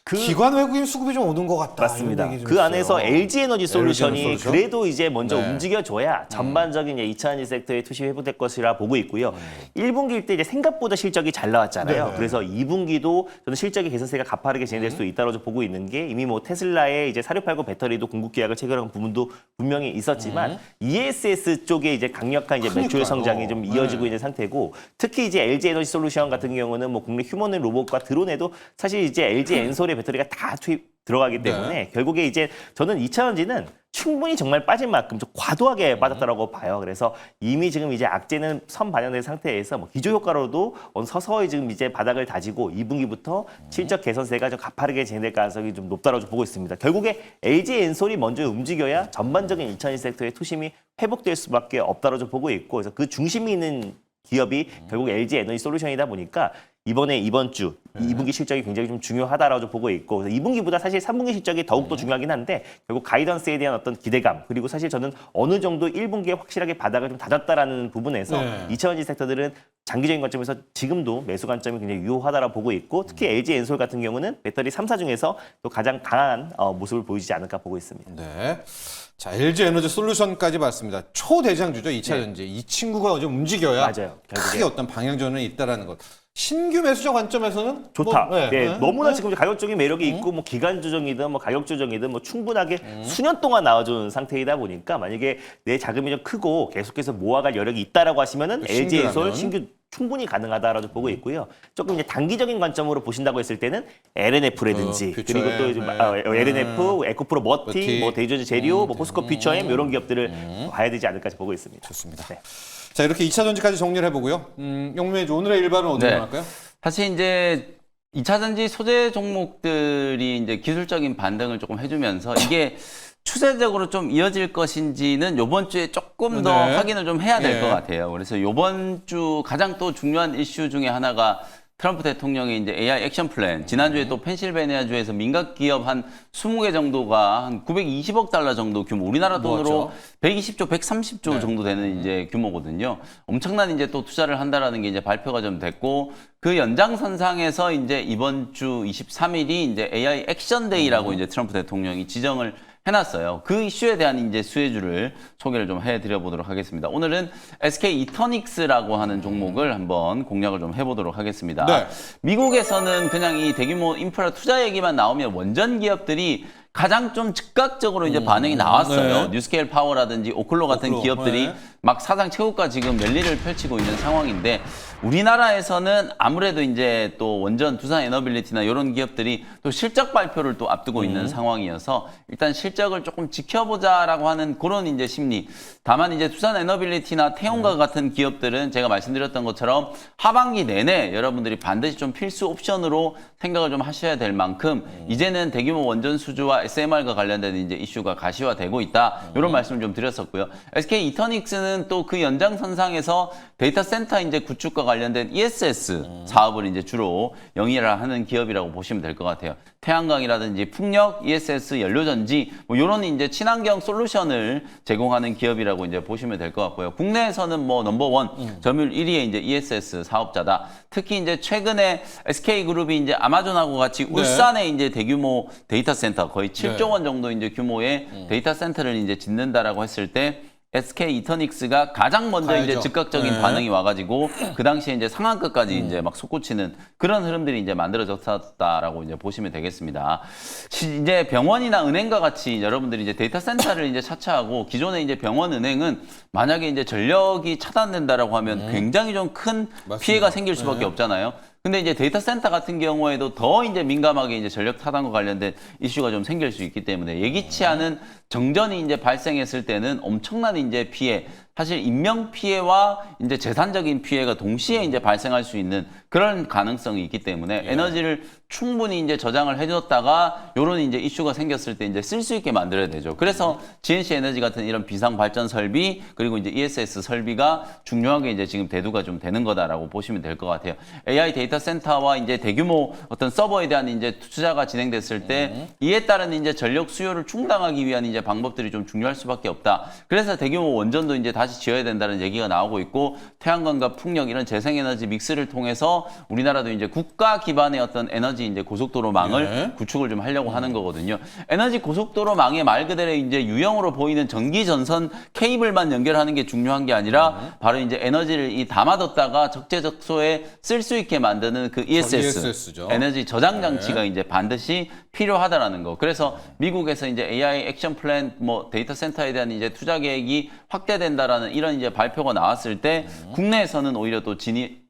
[SPEAKER 1] 기관 외국인 수급이 좀 오는 것 같다.
[SPEAKER 2] 맞습니다.
[SPEAKER 1] 이런 얘기 좀
[SPEAKER 2] 그
[SPEAKER 1] 있어요.
[SPEAKER 2] 안에서 LG 에너지 솔루션이
[SPEAKER 1] LG 에너지 솔루션?
[SPEAKER 2] 그래도 이제 먼저
[SPEAKER 1] 네.
[SPEAKER 2] 움직여줘야 전반적인 2차전지 섹터의 투시 회복될 것이라 보고 있고요. 1분기일 때 이제 생각보다 실적이 잘 나왔잖아요.
[SPEAKER 1] 네.
[SPEAKER 2] 그래서 2분기도 저는 실적의 개선세가 가파르게 진행될 수 있다고 보고 있는 게 이미 뭐 테슬라의 이제 사료 팔고 배터리도 공급 계약을 체결한 부분도 분명히 있었지만 ESS 쪽에 이제 강력한 이제 매출
[SPEAKER 1] 그러니까요.
[SPEAKER 2] 성장이 좀 이어지고
[SPEAKER 1] 네.
[SPEAKER 2] 있는 상태고 특히 이제 LG 에너지 솔루션 같은 경우는 뭐 국내 휴머노 로봇과 드론에도 사실 이제 LG 엔솔의 배터리가 다 들어가기 때문에 결국에 이제 저는 2차전지는 충분히 정말 빠질 만큼 좀 과도하게 빠졌다라고 봐요. 그래서 이미 지금 이제 악재는 선 반영된 상태에서 뭐 기조 효과로도 서서히 지금 이제 바닥을 다지고 2분기부터 실적 개선세가 좀 가파르게 진행될 가능성이 좀 높다라고 보고 있습니다. 결국에 LG 엔솔이 먼저 움직여야 전반적인 2차전지 섹터의 투심이 회복될 수밖에 없다라고 보고 있고 그래서 그 중심이 있는 기업이 결국 LG 에너지 솔루션이다 보니까 이번 주 2분기 실적이 굉장히 좀 중요하다라고 보고 있고 그래서 2분기보다 사실 3분기 실적이 더욱더 중요하긴 한데 결국 가이던스에 대한 어떤 기대감 그리고 사실 저는 어느 정도 1분기에 확실하게 바닥을 좀 다졌다라는 부분에서
[SPEAKER 1] 네.
[SPEAKER 2] 2차전지 섹터들은 장기적인 관점에서 지금도 매수 관점이 굉장히 유효하다라고 보고 있고 특히 LG 엔솔 같은 경우는 배터리 3사 중에서 또 가장 강한 모습을 보이지 않을까 보고 있습니다.
[SPEAKER 1] 네. 자, LG 에너지 솔루션까지 봤습니다. 초대장주죠, 2차전지. 이 친구가 좀 움직여야
[SPEAKER 2] 맞아요.
[SPEAKER 1] 크게
[SPEAKER 2] 결국에.
[SPEAKER 1] 어떤 방향전이 있다라는 것. 신규 매수자 관점에서는
[SPEAKER 2] 좋다.
[SPEAKER 1] 뭐,
[SPEAKER 2] 너무나 지금 가격적인 매력이 있고 뭐 기간 조정이든 뭐 가격 조정이든 뭐 충분하게 수년 동안 나와준 상태이다 보니까 만약에 내 자금이 좀 크고 계속해서 모아갈 여력이 있다라고 하시면은 LG 엔솔
[SPEAKER 1] 신규라면?
[SPEAKER 2] 신규 충분히 가능하다라고 보고 있고요. 조금 이제 단기적인 관점으로 보신다고 했을 때는 LNF라든지
[SPEAKER 1] 퓨처엠,
[SPEAKER 2] 그리고 또 LNF, 에코프로 머티,
[SPEAKER 1] 머티.
[SPEAKER 2] 뭐 대주전자 재료, 뭐 포스코 퓨처엠 이런 기업들을 봐야 되지 않을까 보고 있습니다.
[SPEAKER 1] 좋습니다.
[SPEAKER 2] 네.
[SPEAKER 1] 자, 이렇게 2차전지까지 정리를 해보고요. 용민이 오늘의 일반은 어디로
[SPEAKER 3] 네.
[SPEAKER 1] 갈까요?
[SPEAKER 3] 사실 이제 2차전지 소재 종목들이 이제 기술적인 반등을 조금 해주면서 이게 추세적으로 좀 이어질 것인지는 이번 주에 조금 더
[SPEAKER 1] 네.
[SPEAKER 3] 확인을 좀 해야 될 것
[SPEAKER 1] 예.
[SPEAKER 3] 같아요. 그래서 이번 주 가장 또 중요한 이슈 중에 하나가 트럼프 대통령의 이제 AI 액션 플랜, 지난주에 또 펜실베니아주에서 민간 기업 한 20개 정도가 한 920억 달러 정도 규모, 우리나라 돈으로
[SPEAKER 1] 모았죠.
[SPEAKER 3] 120조, 130조
[SPEAKER 1] 네.
[SPEAKER 3] 정도 되는 이제 규모거든요. 엄청난 이제 또 투자를 한다라는 게 이제 발표가 좀 됐고, 그 연장선상에서 이제 이번 주 23일이 이제 AI 액션 데이라고 이제 트럼프 대통령이 지정을 해놨어요. 그 이슈에 대한 이제 수혜주를 소개를 좀 해드려 보도록 하겠습니다. 오늘은 SK 이터닉스라고 하는 종목을 한번 공략을 좀 해보도록 하겠습니다.
[SPEAKER 1] 네.
[SPEAKER 3] 미국에서는 그냥 이 대규모 인프라 투자 얘기만 나오면 원전 기업들이 가장 좀 즉각적으로 이제 반응이 나왔어요.
[SPEAKER 1] 네.
[SPEAKER 3] 뉴스케일 파워라든지 오클로 같은
[SPEAKER 1] 오클로,
[SPEAKER 3] 기업들이
[SPEAKER 1] 네.
[SPEAKER 3] 막 사상 최고가 지금 랠리를 펼치고 있는 상황인데, 우리나라에서는 아무래도 이제 또 원전 두산 에너빌리티나 이런 기업들이 또 실적 발표를 또 앞두고 있는 상황이어서 일단 실적을 조금 지켜보자라고 하는 그런 이제 심리. 다만 이제 두산 에너빌리티나 태용과 같은 기업들은 제가 말씀드렸던 것처럼 하반기 내내 여러분들이 반드시 좀 필수 옵션으로 생각을 좀 하셔야 될 만큼 이제는 대규모 원전 수주와 SMR과 관련된 이제 이슈가 가시화되고 있다. 이런 말씀을 좀 드렸었고요. SK 이터닉스는 또 그 연장선상에서 데이터 센터 이제 구축과 관련된 ESS 사업을 이제 주로 영위를 하는 기업이라고 보시면 될 것 같아요. 태양광이라든지 풍력, ESS, 연료전지 뭐 이런 이제 친환경 솔루션을 제공하는 기업이라고 이제 보시면 될 것 같고요. 국내에서는 뭐 넘버원 점유율 1위의 이제 ESS 사업자다. 특히 이제 최근에 SK그룹이 이제 아마존하고 같이 울산에 이제 대규모 데이터 센터 거의 7조 원 정도 이제 규모의 데이터 센터를 이제 짓는다라고 했을 때 SK 이터닉스가 가장 먼저
[SPEAKER 1] 가야죠.
[SPEAKER 3] 이제 즉각적인
[SPEAKER 1] 네.
[SPEAKER 3] 반응이 와가지고 그 당시에 이제 상한가까지 이제 막 솟구치는 그런 흐름들이 이제 만들어졌다라고 이제 보시면 되겠습니다. 이제 병원이나 은행과 같이 여러분들이 이제 데이터 센터를 이제 차치하고 기존의 이제 병원 은행은 만약에 이제 전력이 차단된다라고 하면 굉장히 좀 큰 피해가 생길 수밖에 없잖아요. 근데 이제 데이터 센터 같은 경우에도 더 이제 민감하게 이제 전력 타단과 관련된 이슈가 좀 생길 수 있기 때문에 예기치 않은 정전이 이제 발생했을 때는 엄청난 이제 피해, 사실 인명 피해와 이제 재산적인 피해가 동시에 이제 발생할 수 있는 그런 가능성이 있기 때문에 에너지를 충분히 이제 저장을 해줬다가 요런 이제 이슈가 생겼을 때 이제 쓸 수 있게 만들어야 되죠. 그래서 GNC 에너지 같은 이런 비상 발전 설비 그리고 이제 ESS 설비가 중요하게 이제 지금 대두가 좀 되는 거다라고 보시면 될 것 같아요. AI 데이터 센터와 이제 대규모 어떤 서버에 대한 이제 투자가 진행됐을 때 이에 따른 이제 전력 수요를 충당하기 위한 이제 방법들이 좀 중요할 수밖에 없다. 그래서 대규모 원전도 이제 다시 지어야 된다는 얘기가 나오고 있고 태양광과 풍력 이런 재생에너지 믹스를 통해서 우리나라도 이제 국가 기반의 어떤 에너지 이제 고속도로망을 구축을 좀 하려고 하는 거거든요. 에너지 고속도로망의 말 그대로 이제 유형으로 보이는 전기 전선 케이블만 연결하는 게 중요한 게 아니라 바로 이제 에너지를 이 담아뒀다가 적재적소에 쓸 수 있게 만드는 그
[SPEAKER 1] ESS죠.
[SPEAKER 3] 에너지 저장 장치가 이제 반드시 필요하다라는 거. 그래서 미국에서 이제 AI 액션 플랜 뭐 데이터 센터에 대한 이제 투자 계획이 확대된다라는 이런 이제 발표가 나왔을 때 국내에서는 오히려 또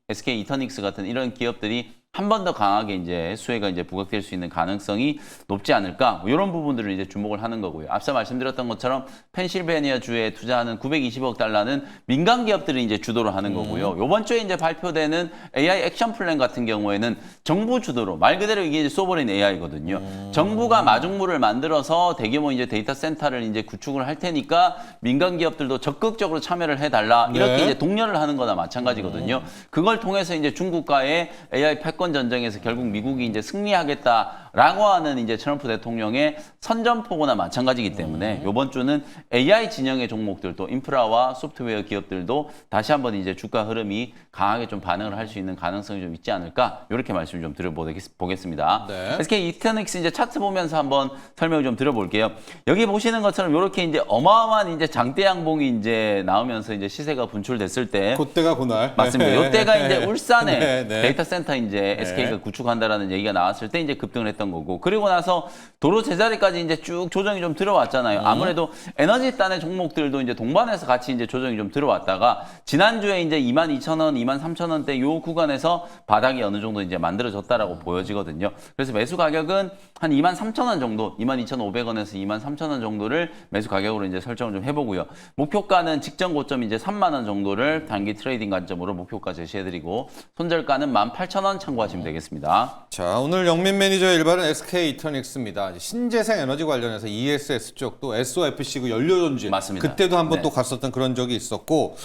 [SPEAKER 3] SK 이터닉스 같은 이런 기업들이 한 번 더 강하게 이제 수혜가 이제 부각될 수 있는 가능성이 높지 않을까 뭐 이런 부분들을 이제 주목을 하는 거고요. 앞서 말씀드렸던 것처럼 펜실베니아 주에 투자하는 920억 달러는 민간 기업들이 이제 주도를 하는 거고요. 이번 주에 이제 발표되는 AI 액션 플랜 같은 경우에는 정부 주도로 말 그대로 이게 소버린 AI거든요. 정부가 마중물을 만들어서 대규모 이제 데이터 센터를 이제 구축을 할 테니까 민간 기업들도 적극적으로 참여를 해달라 이렇게
[SPEAKER 1] 네.
[SPEAKER 3] 이제 독려를 하는 거나 마찬가지거든요. 그걸 통해서 이제 중국과의 AI 패권 전쟁에서 결국 미국이 이제 승리하겠다라고 하는 이제 트럼프 대통령의 선전포고나 마찬가지이기 때문에 이번 주는 AI 진영의 종목들 또 인프라와 소프트웨어 기업들도 다시 한번 이제 주가 흐름이 강하게 좀 반응을 할 수 있는 가능성이 좀 있지 않을까 이렇게 말씀을 좀 드려보겠습니다.
[SPEAKER 1] 네.
[SPEAKER 3] SK 이터닉스 이제 차트 보면서 한번 설명을 좀 드려볼게요. 여기 보시는 것처럼 이렇게 이제 어마어마한 이제 장대 양봉이 이제 나오면서 이제 시세가 분출됐을 때
[SPEAKER 1] 그때가 그날.
[SPEAKER 3] 맞습니다. 이때가 이제 울산에
[SPEAKER 1] 네, 네.
[SPEAKER 3] 데이터 센터 이제 SK가 구축한다라는 얘기가 나왔을 때 이제 급등을 했던 거고, 그리고 나서 도로 제자리까지 이제 쭉 조정이 좀 들어왔잖아요. 아무래도 에너지단의 종목들도 이제 동반해서 같이 이제 조정이 좀 들어왔다가 지난주에 이제 22,000원, 23,000원대 요 구간에서 바닥이 어느 정도 이제 만들어졌다라고 보여지거든요. 그래서 매수 가격은 한 23,000원 정도, 22,500원에서 23,000원 정도를 매수 가격으로 이제 설정을 좀 해보고요. 목표가는 직전 고점 이제 3만 원 정도를 단기 트레이딩 관점으로 목표가 제시해드리고 손절가는 18,000원 참고하시면 되겠습니다.
[SPEAKER 1] 자, 오늘 영민 매니저의 일발은 SK 이터닉스입니다. 신재생 에너지 관련해서 ESS 쪽 또 SOFC 그 연료전지
[SPEAKER 3] 맞습니다.
[SPEAKER 1] 그때도 한번
[SPEAKER 3] 네.
[SPEAKER 1] 또 갔었던 그런 적이 있었고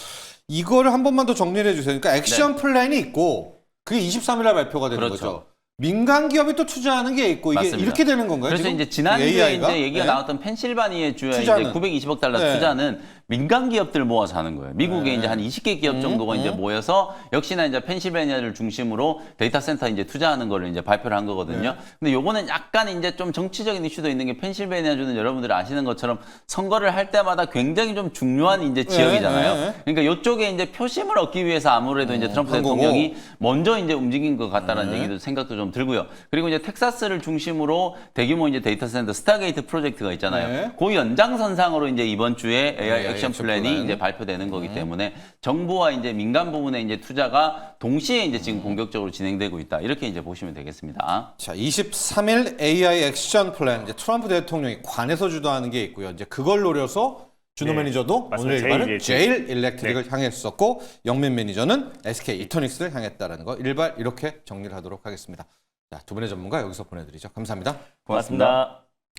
[SPEAKER 1] 이거를 한 번만 더 정리를 해주세요. 그러니까 액션 플랜이 있고 그게 23일 날 발표가 되는
[SPEAKER 3] 그렇죠.
[SPEAKER 1] 거죠. 민간 기업이 또 투자하는 게 있고 이게
[SPEAKER 3] 맞습니다.
[SPEAKER 1] 이렇게 되는 건가요?
[SPEAKER 3] 그래서
[SPEAKER 1] 지금?
[SPEAKER 3] 이제 지난주에
[SPEAKER 1] AI가?
[SPEAKER 3] 이제 얘기가
[SPEAKER 1] 네.
[SPEAKER 3] 나왔던 펜실바니아 주의 이제
[SPEAKER 1] 투자는?
[SPEAKER 3] 920억 달러
[SPEAKER 1] 네.
[SPEAKER 3] 투자는 민간 기업들 모아서 하는 거예요. 미국에
[SPEAKER 1] 네.
[SPEAKER 3] 이제 한 20개 기업 정도가 이제 모여서 역시나 이제 펜실바니아를 중심으로 데이터 센터 이제 투자하는 거를 이제 발표를 한 거거든요.
[SPEAKER 1] 네.
[SPEAKER 3] 근데 요거는 약간 이제 좀 정치적인 이슈도 있는 게 펜실바니아주는 여러분들이 아시는 것처럼 선거를 할 때마다 굉장히 좀 중요한 이제 지역이잖아요.
[SPEAKER 1] 네.
[SPEAKER 3] 그러니까 요쪽에 이제 표심을 얻기 위해서 아무래도 이제 트럼프
[SPEAKER 1] 한 거고.
[SPEAKER 3] 대통령이 먼저 이제 움직인 것 같다는
[SPEAKER 1] 네.
[SPEAKER 3] 얘기도 생각도 좀 들고요. 그리고 이제 텍사스를 중심으로 대규모 이제 데이터 센터 스타게이트 프로젝트가 있잖아요.
[SPEAKER 1] 네.
[SPEAKER 3] 그 연장선상으로 이제 이번 주에 AI 액션 플랜이
[SPEAKER 1] 플랜.
[SPEAKER 3] 이제 발표되는 거기 때문에 정부와 이제 민간 부분의 이제 투자가 동시에 이제 지금 본격적으로 진행되고 있다. 이렇게 이제 보시면 되겠습니다.
[SPEAKER 1] 자, 23일 AI 액션 플랜 이제 트럼프 대통령이 관에서 주도하는 게 있고요. 이제 그걸 노려서 준호
[SPEAKER 2] 네,
[SPEAKER 1] 매니저도
[SPEAKER 2] 맞습니다.
[SPEAKER 1] 오늘 일발은
[SPEAKER 2] 제일
[SPEAKER 1] 제일 일렉트릭을 향했었고 영민 매니저는 SK 이터닉스를 향했다는 거 일발 이렇게 정리를 하도록 하겠습니다. 자, 두 분의 전문가 여기서 보내드리죠. 감사합니다.
[SPEAKER 2] 고맙습니다.